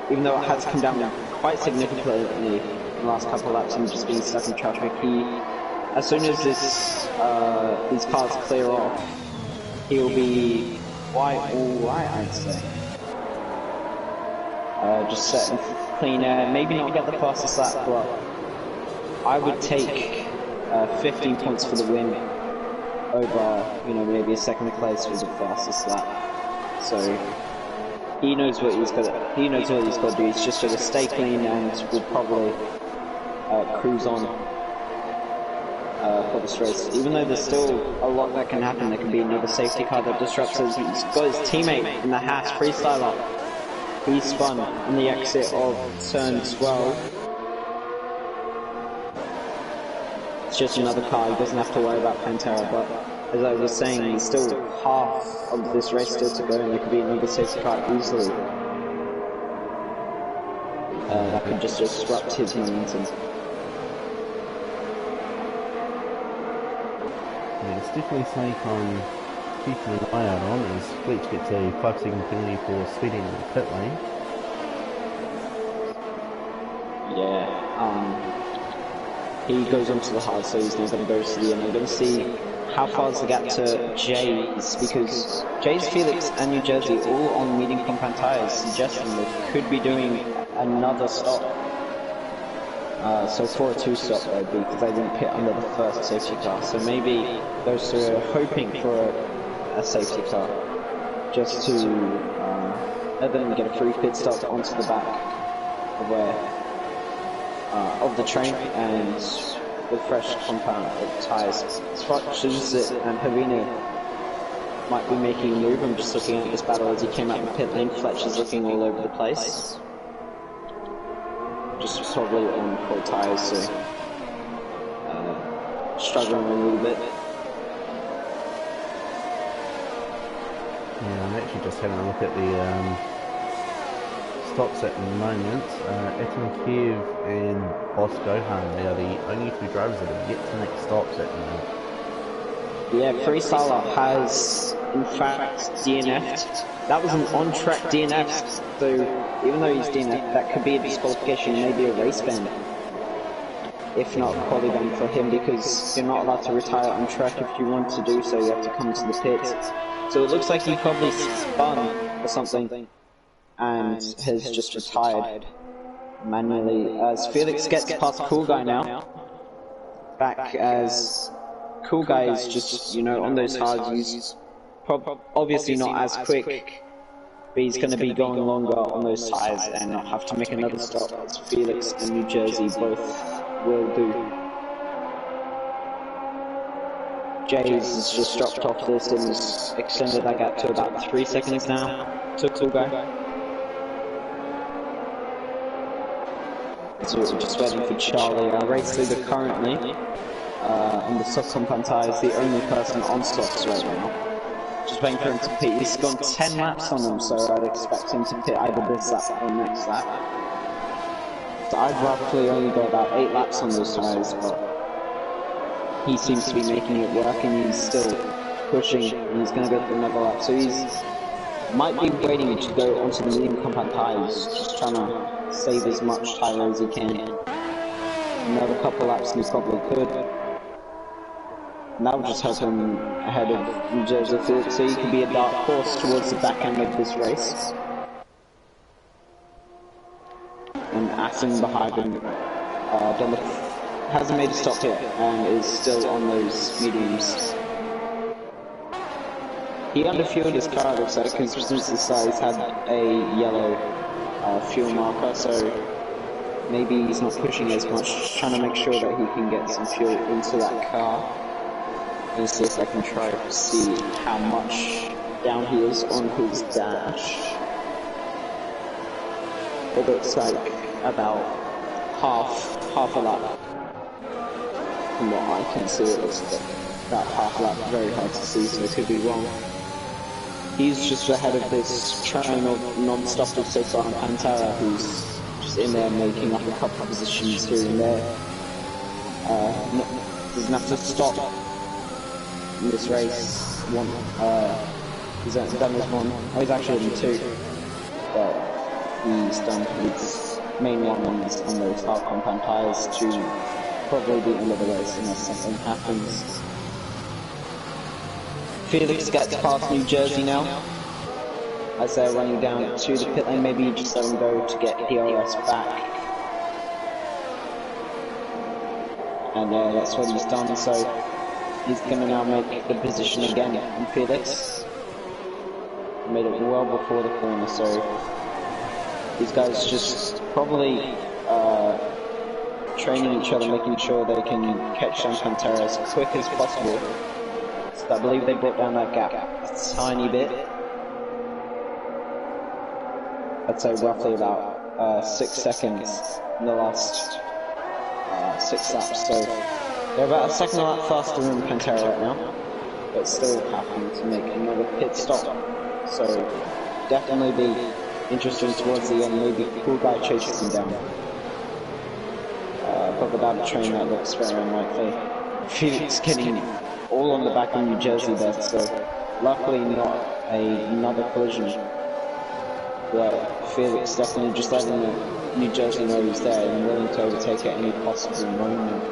even though it has come down quite significantly in the last couple of laps and just being stuck in traffic, as soon as these cars clear off, he'll be quite alright, I'd say. Just setting clean air, maybe not get the fastest lap, but I would take 15 points for the win over, maybe a second place for the fastest lap. So he knows what he's got to do. He's just got to stay clean and will probably cruise on for this race. Even though there's still a lot that can happen, there can be another safety car that disrupts us. He's got his teammate in the Haas freestyler. He spun on the exit of turn 12. It's just another car, he doesn't have to worry about Pantera, but as I was saying, there's still half of this race still to go, and there could be another safety car easily. That could just disrupt his momentum. Yeah, it's definitely something I'm keeping an eye out on, as Fleet gets a 5-second penalty for speeding in the pit lane. Yeah, he goes onto the hard, so he's not going to go to the end. I'm going to see how far is the gap to Jay's, because Jay's, Felix and New Jersey all on medium compound tyres, suggesting they could be doing another stop. So for a 2-stop that would be because I didn't pit under the first safety car. So maybe those two are hoping for a safety car just to let them get a free pit stop onto the back of of the train and with fresh compound of tyres. Structures and Havina might be making a move. I'm just looking at this battle as he came out of the pit lane. Fletcher's looking all over the place. Just probably on cold tyres, so struggling a little bit. Yeah, I'm actually just having a look at the stops at the moment. Etan Kiev and Boss Gohan, they are the only two drivers that have yet to make stops at the moment. Yeah, Freestyler has in fact DNF'd. That was an on-track DNF, so even though he's DNF'd, that could be a disqualification, maybe a race ban. If not, quali ban for him, because you're not allowed to retire on track. If you want to do so, you have to come to the pit. So it looks like he probably spun or something and has just retired manually. As Felix gets past Cool Guy now, back as Cool Guy is just, you know, on those hards, he's obviously not as quick, but he's going to be going longer on those tyres and not have to make another stop, as Felix and New Jersey both will do. Jays has just dropped off this and has extended that gap to about 3 seconds now to Cool Guy. So we're just waiting for Charlie, our race leader currently, on the soft compound tyres, the only person on softs right now. Just waiting for him to pit. He's gone 10 laps on them, so I'd expect him to pit either this lap or next lap. So I'd roughly only got about 8 laps on those tyres, but he seems to be making it work and he's still pushing and he's going to go for another lap. So he's might be waiting to go onto the medium compound tyres, just trying to save as much tyre as he can. Another couple laps and he probably could. And that would just help him ahead of New Jersey Felix, so he could be a dark horse towards the back end of this race. And Asim behind him hasn't made a stop yet and is still on those mediums. He underfueled his car, looks like, because since the start he's had a yellow fuel marker, so maybe he's not pushing as much, trying to make sure that he can get some fuel into that car. Let's see if I can try to see how much down he is on his dash. It looks like about half a lap. From what I can see, it looks like about half a lap. Very hard to see, so it could be wrong. He's just ahead of this train of non-stoppers so far on Pantera, who's just in there making up a couple of positions here and there. Doesn't have to stop in this race. He's done this one. Oh, he's actually in 2, but he's done his main one on those hard compound tyres to probably the end of the race unless something happens. Felix gets past New Jersey now as they're running down to the pit lane. Maybe just let him go to get DRS back. And that's what he's done, so he's going to now make the position again on Felix. Made it well before the corner, so these guys just probably training each other, making sure they can catch down Pantera as quick as possible. So I believe they brought down that gap a tiny bit. I'd say roughly about 6 seconds in the last 6 laps, so they're about a second lap faster than Pantera right now, but still having to make another pit stop. So definitely be interesting towards the end. Maybe Cool Guy chases him down. But without a train, that looks very unlikely. Felix getting all on the back of New Jersey there, so luckily not another collision. But Felix definitely just letting New Jersey know he's there and willing to overtake at any possible moment.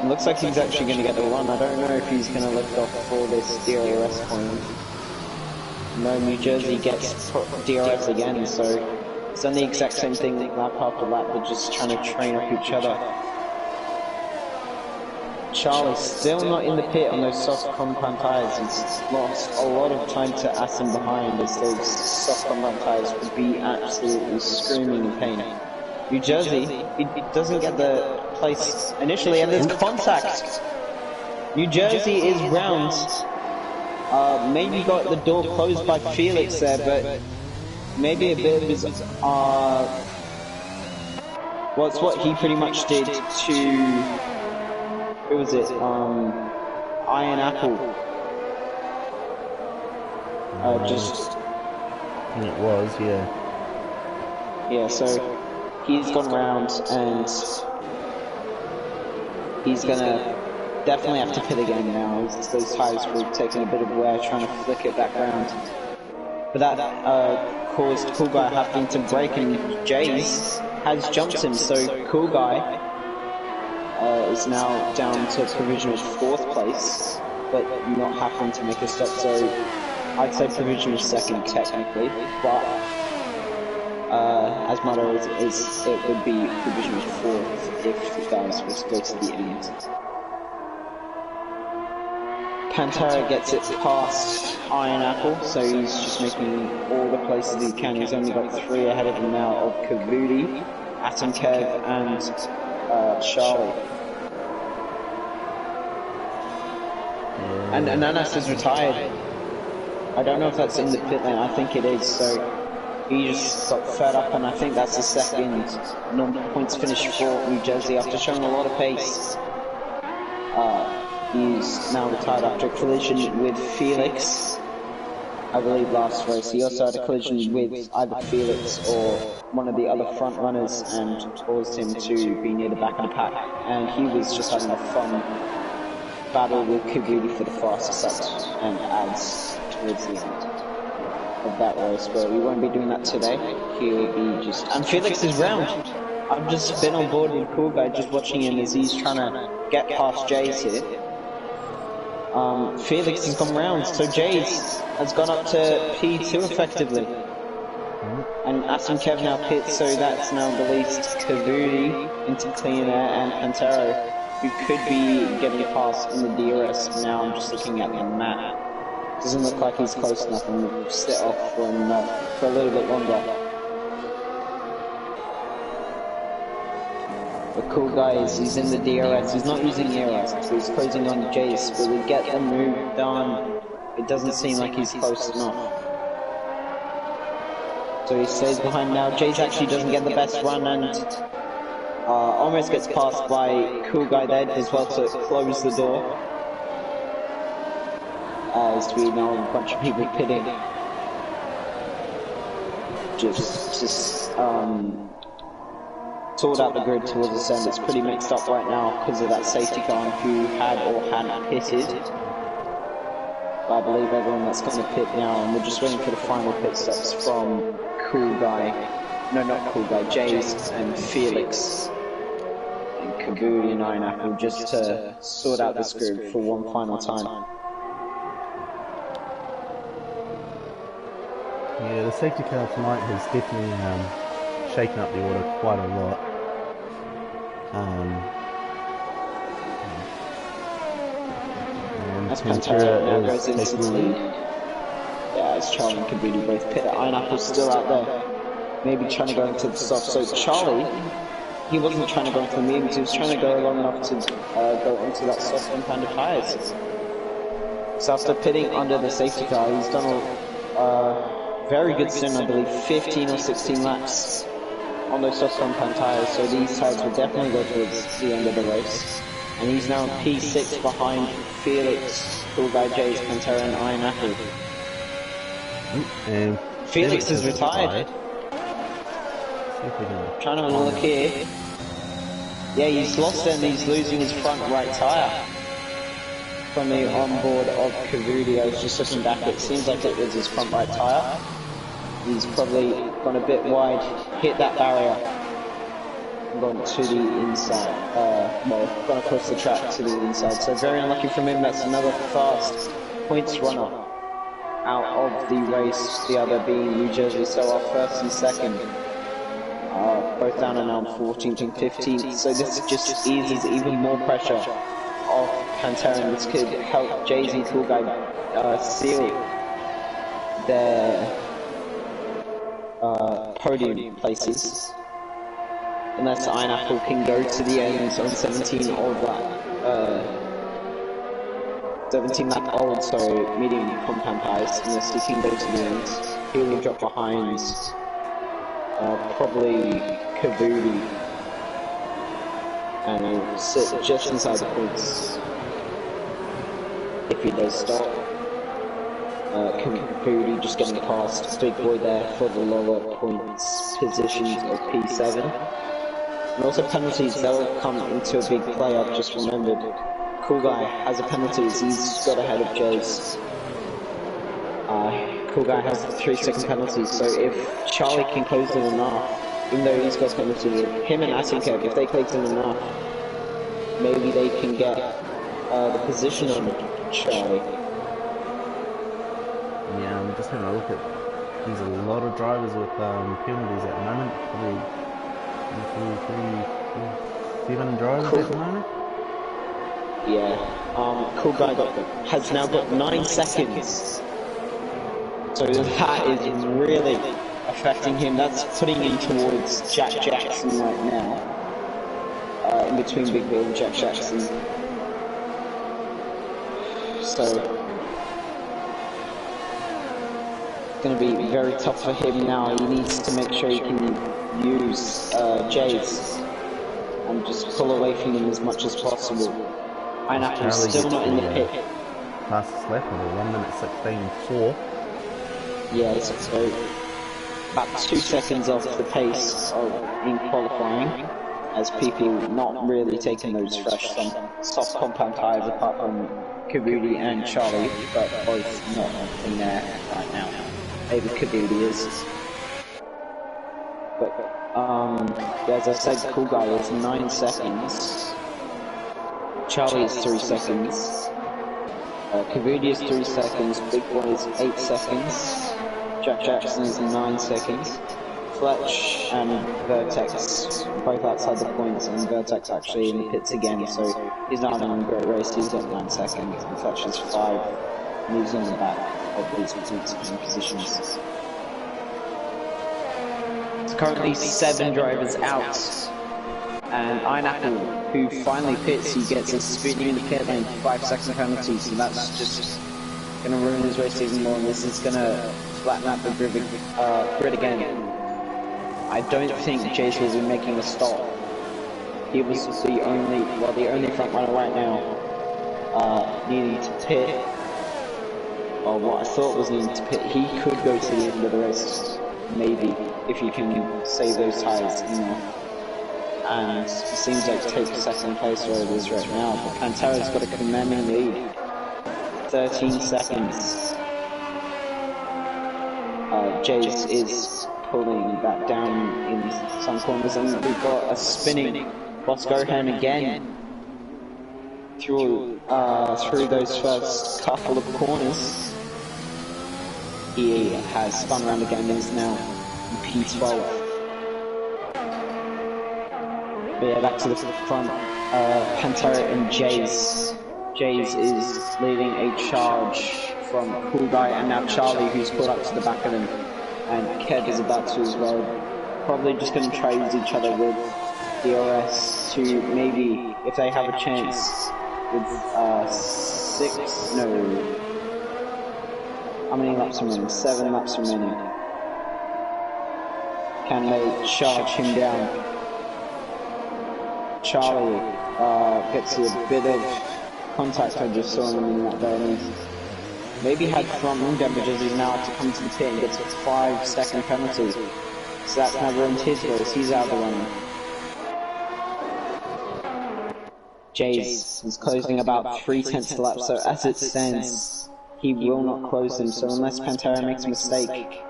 It looks like he's actually going to get the run. I don't know if he's going to lift off for this DRS point. No, New Jersey gets DRS again, so He's done the exact same thing lap after lap, but just trying to train up each other. Charlie's still not in the pit on those soft compound tyres. He's lost a lot of time to Aston behind, as those soft compound tyres would be absolutely screaming in pain. New Jersey, he doesn't get the place initially, and there's contact. New Jersey is round. Maybe got the door closed by Felix there, but maybe a bit of his, well, it's what he pretty much did to, who was it, Iron Apple. It was, yeah. Yeah, so he's gone round, and he's gonna definitely have to pit again now, as those tyres were taking a bit of wear trying to flick it back round. But that caused Cool Guy having to brake, and Jays has jumped him, so Cool Guy is now down to provisional 4th place, but not having to make a stop, so I'd say provisional 2nd technically, but as matter is it would be provisional 4th if the guys were to go to the end. Pantera gets it past Iron Apple, so he's just making all the places he can. He's only got 3 ahead of him now of Kavudi, Atom Kev, and Charlie. And Ananas is retired. I don't know if that's in the pit lane, I think it is, so he just got fed up, and I think that's the 2nd non-points finish for New Jersey after showing a lot of pace. He's now retired after a collision with Felix, I believe last race. He also had a collision with either Felix or one of the other front runners and caused him to be near the back of the pack. And he was just having a fun battle with Kibidi for the fastest lap and ads towards the end of that race. But we won't be doing that today. He'll be just... And Felix is round! I've just been on board with Cool Guy, just watching him as he's trying to get past Jays here. Felix has gone round, so Jays has gone up to P2 effectively. And Atom Kev now pits, so that's now released Kavudi into clean air and Pantero, who could be getting past in the DRS. Now I'm just looking at the map. Doesn't look like he's close enough, and we'll sit off for a little bit longer. The Cool Guy he's in the DRS, he's not using ERS, so he's closing on Jace, but we get the move done. It doesn't seem like he's close enough. So he stays behind now. Jace actually doesn't get the best run, and almost gets passed by Cool Guy there as well to close the door. As we know a bunch of people pitting. Just sort out the grid towards the end. It's pretty mixed up right now because of that safety car who had or hadn't pitted. But I believe everyone that's going to pit now, and we're just waiting for the final pit stops from Cool Guy. No, not Cool Guy, Jays and Felix and Kabudi and Iron Apple, just to sort out this grid for one final time. Yeah, the safety car tonight has definitely shaken up the order quite a lot. And Pantera now goes into the lead. Yeah, as Charlie and Kabudi both pit. Iron Apple's still out there. Maybe trying to go into the soft. So Charlie, he wasn't trying to go into the mediums, he was trying to go long enough to go into that soft compounded tyres. So after pitting under the safety car, he's done a very good stint, I believe, 15 or 16 laps on those soft compound tyres, so these tyres will definitely go towards the end of the race. And he's now P6 behind Felix, Cool Guy, Jays, Pantera and Iron Apple. And Felix is retired. Trying to look here. Yeah, he's lost and he's losing his front right tyre. From the onboard of Kavudi, I was just looking back, it seems like it was his front right tyre. He's probably gone a bit wide, hit that barrier, gone to the inside, well, gone across the track to the inside. So very unlucky from him. That's another fast points runner out of the race, the other being New Jersey. So our first and second both down and now 14th and 15th, so this just eases even more pressure off Pantera, and this could help Jays and Cool Guy seal their podium places. Unless Iron Apple can go to the end on 17 old lap, 17 lap old, sorry, medium compound tires, unless he can go to the end. He will drop behind, probably Kaboody, and he'll sit just inside the points if he does stop. Kaboody just getting past Big Boy there for the lower points positions of P7. And also penalties, they'll come into a big play. I've just remembered. Cool Guy has a penalties, he's got ahead of Jays. Cool Guy has 3-second penalties, so if Charlie can close in enough, even though he's got a penalty, him and Asinkev, if they close in enough, maybe they can get the position on Charlie. Yeah, I'm just having a look at. There's a lot of drivers with penalties at the moment. Probably 7 drivers at the moment. Yeah. Cool Guy has now got 9 seconds. So that is really affecting him. That's putting him towards Jack Jackson right now. In between Big Bill and Jack Jackson. So going to be very tough for him now. He needs to make sure he can use Jays and just pull away from him as much as possible. Iron Apple's still not in the pit. Fastest lap of a 1:16.4. Yeah, so about 2 seconds off the pace in qualifying, as people not really taking those fresh soft compound tyres apart from Kaboody and Charlie, but both not in there right now. Maybe Kaboody is. But yeah, as I said, Cool Guy is 9 seconds. Charlie is 3 seconds. Kaboody is 3 seconds. Big Boy is 8 seconds. Jack Jackson is 9 seconds. Fletch and Vertex both outside the points, and Vertex actually in the pits again, so he's not having a great race. He's got 9 seconds, and Fletch is 5, and he's on the back of these points and positions. It's currently 7 drivers out, and Iron Apple, who finally pits, he gets a speeding in the pit lane, 5-second penalty, so that's just gonna ruin his race even more, and this is gonna flatten out the grid again. I don't think Jace will be making a stop. He was the only front runner right now, needing to pit, or what I thought was needing to pit. He could go to the end of the race, maybe, if he can save those tyres enough. And it seems like takes second place where it is right now, but Pantera's got a commanding lead. 13 seconds. Jace is pulling that down in some corners, and we've got a spinning Boscohan again through those first couple of corners. He has spun around again and is now in P12. But yeah, back to the front, Pantera and Jace. Jace is leading a charge from Cool Guy, and now Charlie, who's caught up to the back of him, and Kev is about to as well. Probably just going to try use each other with DRS to maybe, if they have a chance, with how many laps remaining? 7 laps remaining. Can they charge him down? Charlie gets a bit of contact. I just saw him in that there. Maybe had front wing damages. He's now to come to the pit and gets a 5-second penalty. So that's now ruined his race. He's out of the running. Jace is closing about 3/10 of the lap, so as it stands, he will not close him. So unless Pantera makes a mistake,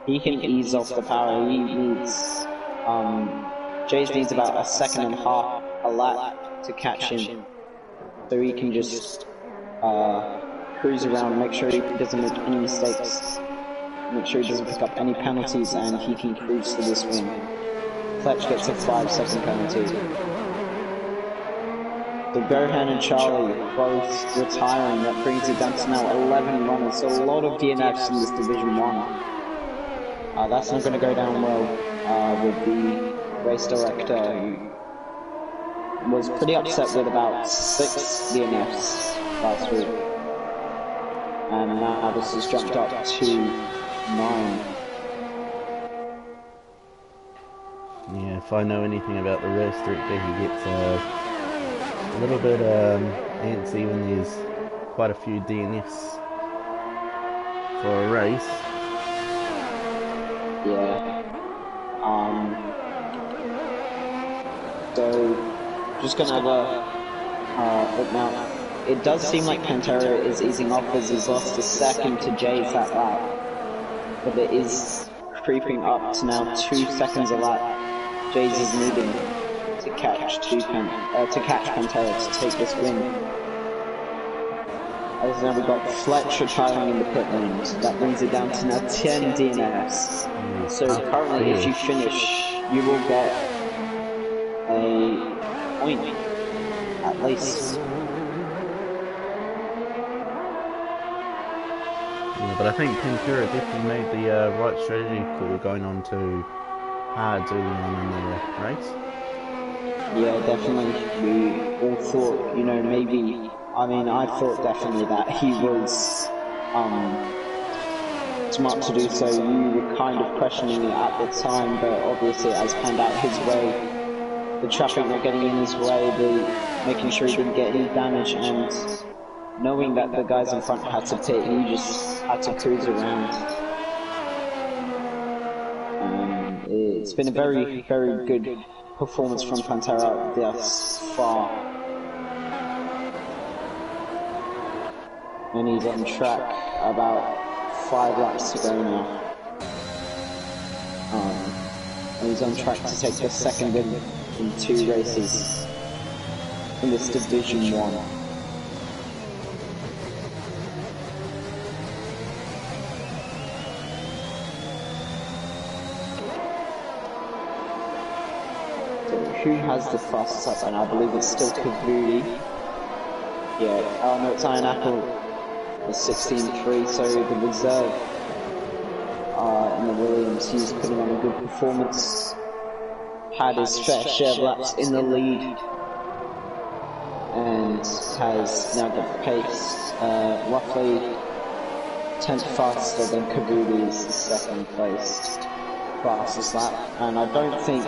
he can ease off the power. He needs, Jace needs about 1.5 seconds a lap to catch him. So he can just cruise around, make sure he doesn't make any mistakes, make sure he doesn't pick up any penalties, and he can cruise to this win. Fletch gets a 5-second penalty. So Gohan and Charlie both retiring. That brings it down to now 11 runners. So a lot of DNFs in this Division 1. That's not going to go down well with the race director, who was pretty upset with about 6 DNFs last week. And now this has jumped up to 9. Yeah, if I know anything about the race director, he gets a little bit antsy when there's quite a few DNFs for a race. Yeah. So, just gonna have a look now. It does seem like Pantera is easing off as he's lost a second to Jay's that lap. But it is creeping up to now 2 seconds a lap. Jay's is needing to catch Pantera to take this win. As now we've got Fletch retiring in the pit lane. That brings it down to now 10 DNFs. So currently, if you finish, you will get a point, at least. Yeah, but I think Pantera definitely made the right strategy for going on to hard early on in the race. Yeah, definitely. We all thought, you know, maybe. I mean, I thought definitely that he was smart to do so. You were kind of questioning it at the time, but obviously it has panned out his way. The traffic not getting in his way, making sure he didn't get any damage, and knowing that the guys in front had to pit, he just had to cruise around. It's been a very, very good performance from Pantera thus far. And he's on track about 5 laps to go now. And he's on track to take the second win in 2 races in this Division 1. So who has the fastest lap? And I believe it's still Kavudi. Yeah, oh no, it's Iron Apple. The 16.3, so the reserve in the Williams, he's putting on a good performance. Had his fair share of laps in the lead, and has now got the pace roughly 10th faster than Kabudi's second place fastest lap. And I don't think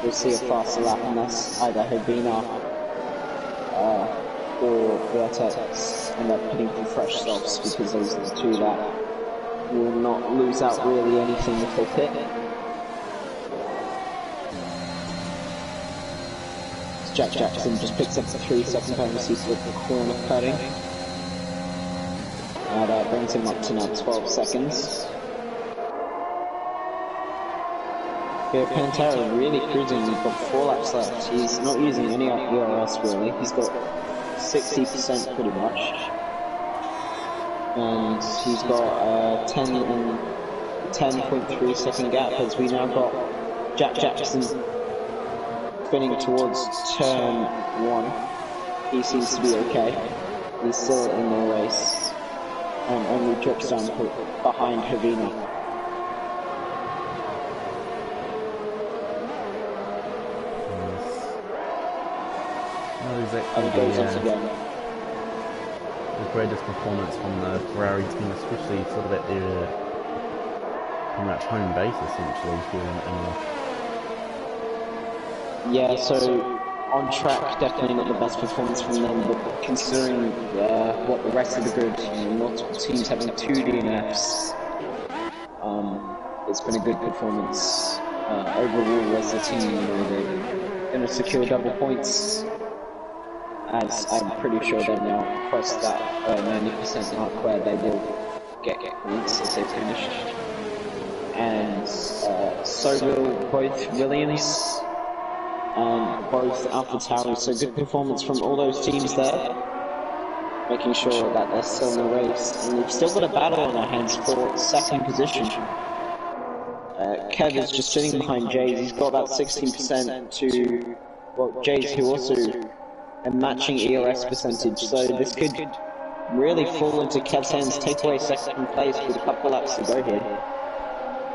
we'll see a faster lap unless either Habina or Vertex end up pitting for fresh softs, because those are the two that will not lose out really anything if they pit. Jack Jackson just picks up the 3-second penalty for the corner cutting. That brings him up to now 12 seconds. Yeah, Pantera really cruising. He's got 4 laps left. He's not using any ERS really. He's got 60% pretty much, and he's got 10.3 second gap, as we now got Jack Jackson spinning towards turn 1. He seems to be okay. He's still in the race, and only drips down behind Havina. Exactly the greatest performance from the Ferrari team, especially sort of at their pretty much home base essentially here in Imola. Yeah, so on track, definitely not the best performance from them, but considering what the rest of the grid, multiple teams having 2 DNFs, it's been a good performance overall as a team. They're going to secure double points, as I'm pretty sure they've now crossed that 90% mark where they will get points as they finish. And so will both Williams and both AlphaTauri, so good performance from all those teams there, making sure that they're still in the race. And we've still got a battle on our hands for second position. Kev is just sitting behind Jays. He's got about 16% to, well, Jays who also a matching ERS percentage, so this could really fall into Kev's hands, take away second place with a couple laps to go here.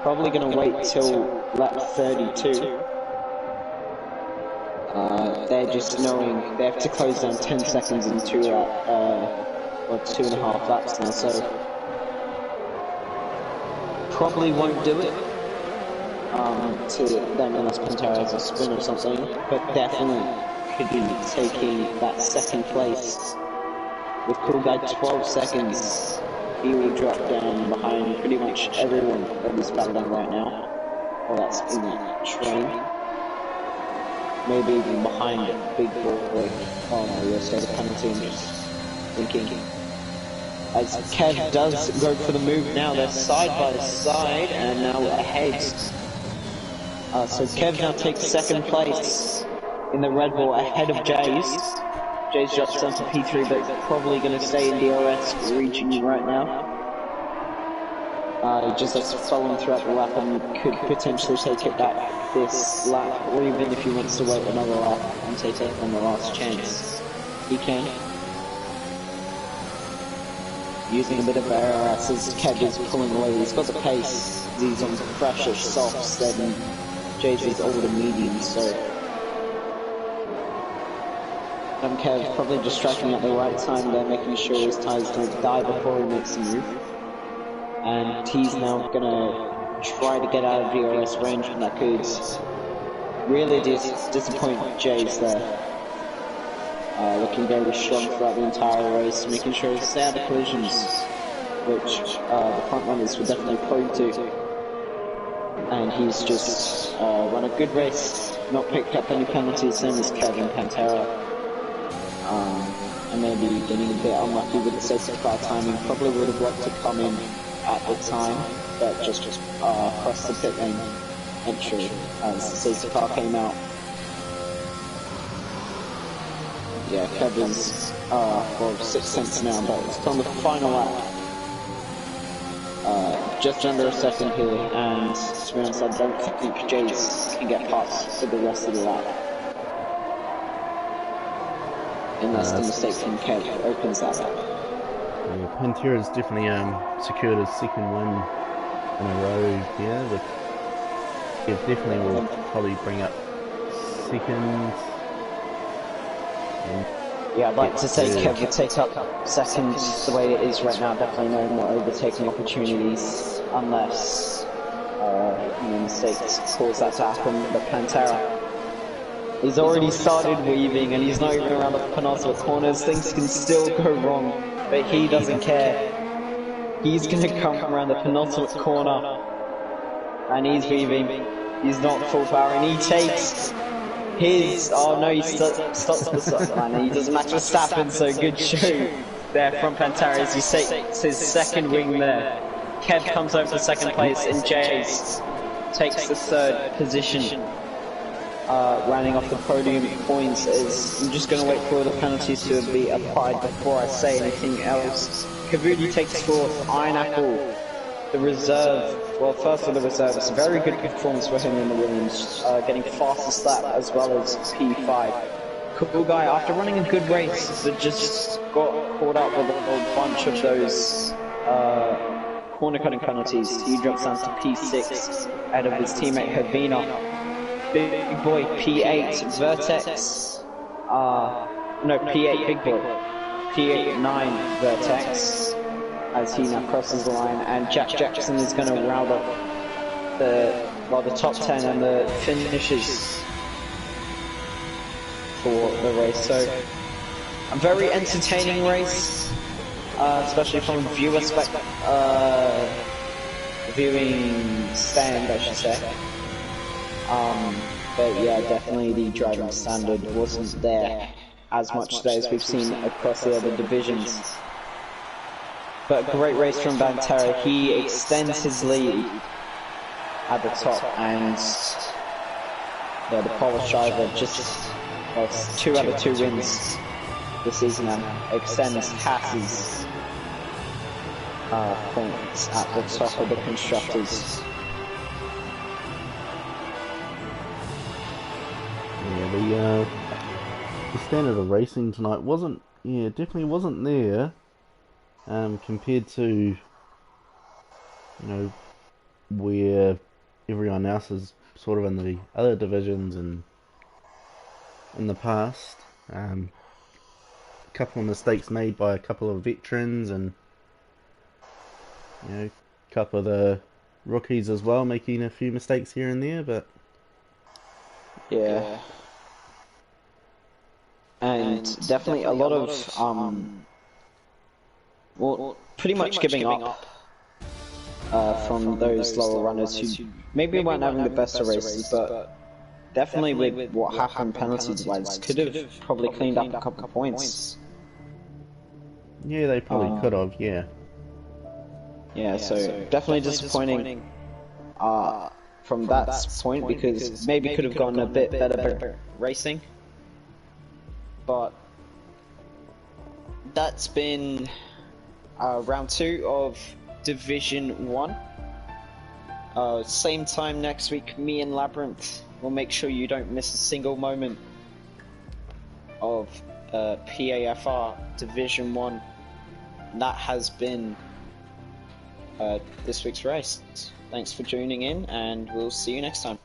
Probably going to wait till lap 32. They're just knowing they have to close down 10 seconds in 2.5 laps now, so probably won't do it. To them unless Pantera has a spin or something, but definitely could be taking that second place. With Cool Guy 12 seconds, he will drop down behind pretty much everyone that is battling right now. Well, that's in that train. Maybe even behind Big Boy. Oh no, yes, there's a penalty. I'm just thinking. As Kev does go for the move now, they're side by side and now ahead. So Kev now takes second place in the Red Bull ahead of Jays. Jays drops down to P3, but probably going to stay in DRS, reaching you right now. He just has to follow him throughout the lap and could potentially take it back this lap, or even if he wants to wait another lap and take it on the last chance, he can. Using a bit of RS as Kev is pulling away. He's got the pace, he's on fresher softs than Jays' older mediums, so Kev probably just striking at the right time there, making sure his tyres don't die before he makes the move. And he's now gonna try to get out of DRS range, and that could really disappoint Jays there. Looking very strong throughout the entire race, making sure he stays out of collisions, which the front runners were definitely prone to. And he's just run a good race, not picked up any penalties, same as Kevin Pantera. And maybe getting a bit unlucky with the safety car timing. Probably would have liked to come in at the time, but just crossed the pit lane entry as the safety car came out. Yeah, Kevin's well, 6 cents now, but it's on the final lap. Just under a second here, and to be honest, I don't think Jays can get past for the rest of the lap. Unless the mistake from Kev opens that up. Yeah, Pantera's definitely secured his second win in a row here. With Kev definitely will probably bring up second. Yeah, I'd like to say Kev will take up second the way it is right now. Definitely no more overtaking opportunities unless mistakes cause that to happen. But Pantera, he's already started weaving and he's not even around the penultimate corners. Things can still go wrong, but he doesn't care. He's going to come around the penultimate corner and he's weaving. He's not full power and he takes his... Oh no, he stops the stop line. He doesn't match Verstappen, so good show there from Pantera as he takes his second wing there. Kev comes over to second place and Jays takes the third position. Rounding off the podium points is... I'm just going to wait for the penalties to be applied before I say anything else. Kavudi takes fourth, Iron Apple, the reserve, well first of the reserves, very good performance for him in the Williams, getting fastest lap as well as P5. Cool Guy, after running a good race, but just got caught up with a bunch of those corner cutting penalties. He drops down to P6 out of his teammate Havina. Big Boy P8 Vertex, no P8 Big Boy, P8 9 Vertex as he now crosses the line, and Jack Jackson is going to round up the top 10 and the finishes for the race. So a very entertaining race, especially from a viewing stand, I should say. But yeah, definitely the driving standard wasn't there as much today as we've seen across the other divisions. But great race from Pantera. He extends his lead at the top, and yeah, the Polish driver just 2 out of 2 wins this season and extends Haas's points at the top of the constructors. the standard of racing tonight wasn't, yeah, definitely wasn't there, compared to, you know, where everyone else is sort of in the other divisions and in the past. A couple of mistakes made by a couple of veterans, and a couple of the rookies as well, making a few mistakes here and there, but yeah. And definitely a lot of well, pretty much giving up from those lower runners who maybe weren't having the best of races, but definitely with what happened penalties-wise, could have probably cleaned up a couple of points. yeah, they probably could have, yeah. Yeah, so definitely disappointing from that point, because maybe could have gone a bit better racing. But that's been round 2 of Division 1. Same time next week, me and Labyrinth will make sure you don't miss a single moment of PAFR Division 1. That has been this week's race. Thanks for tuning in, and we'll see you next time.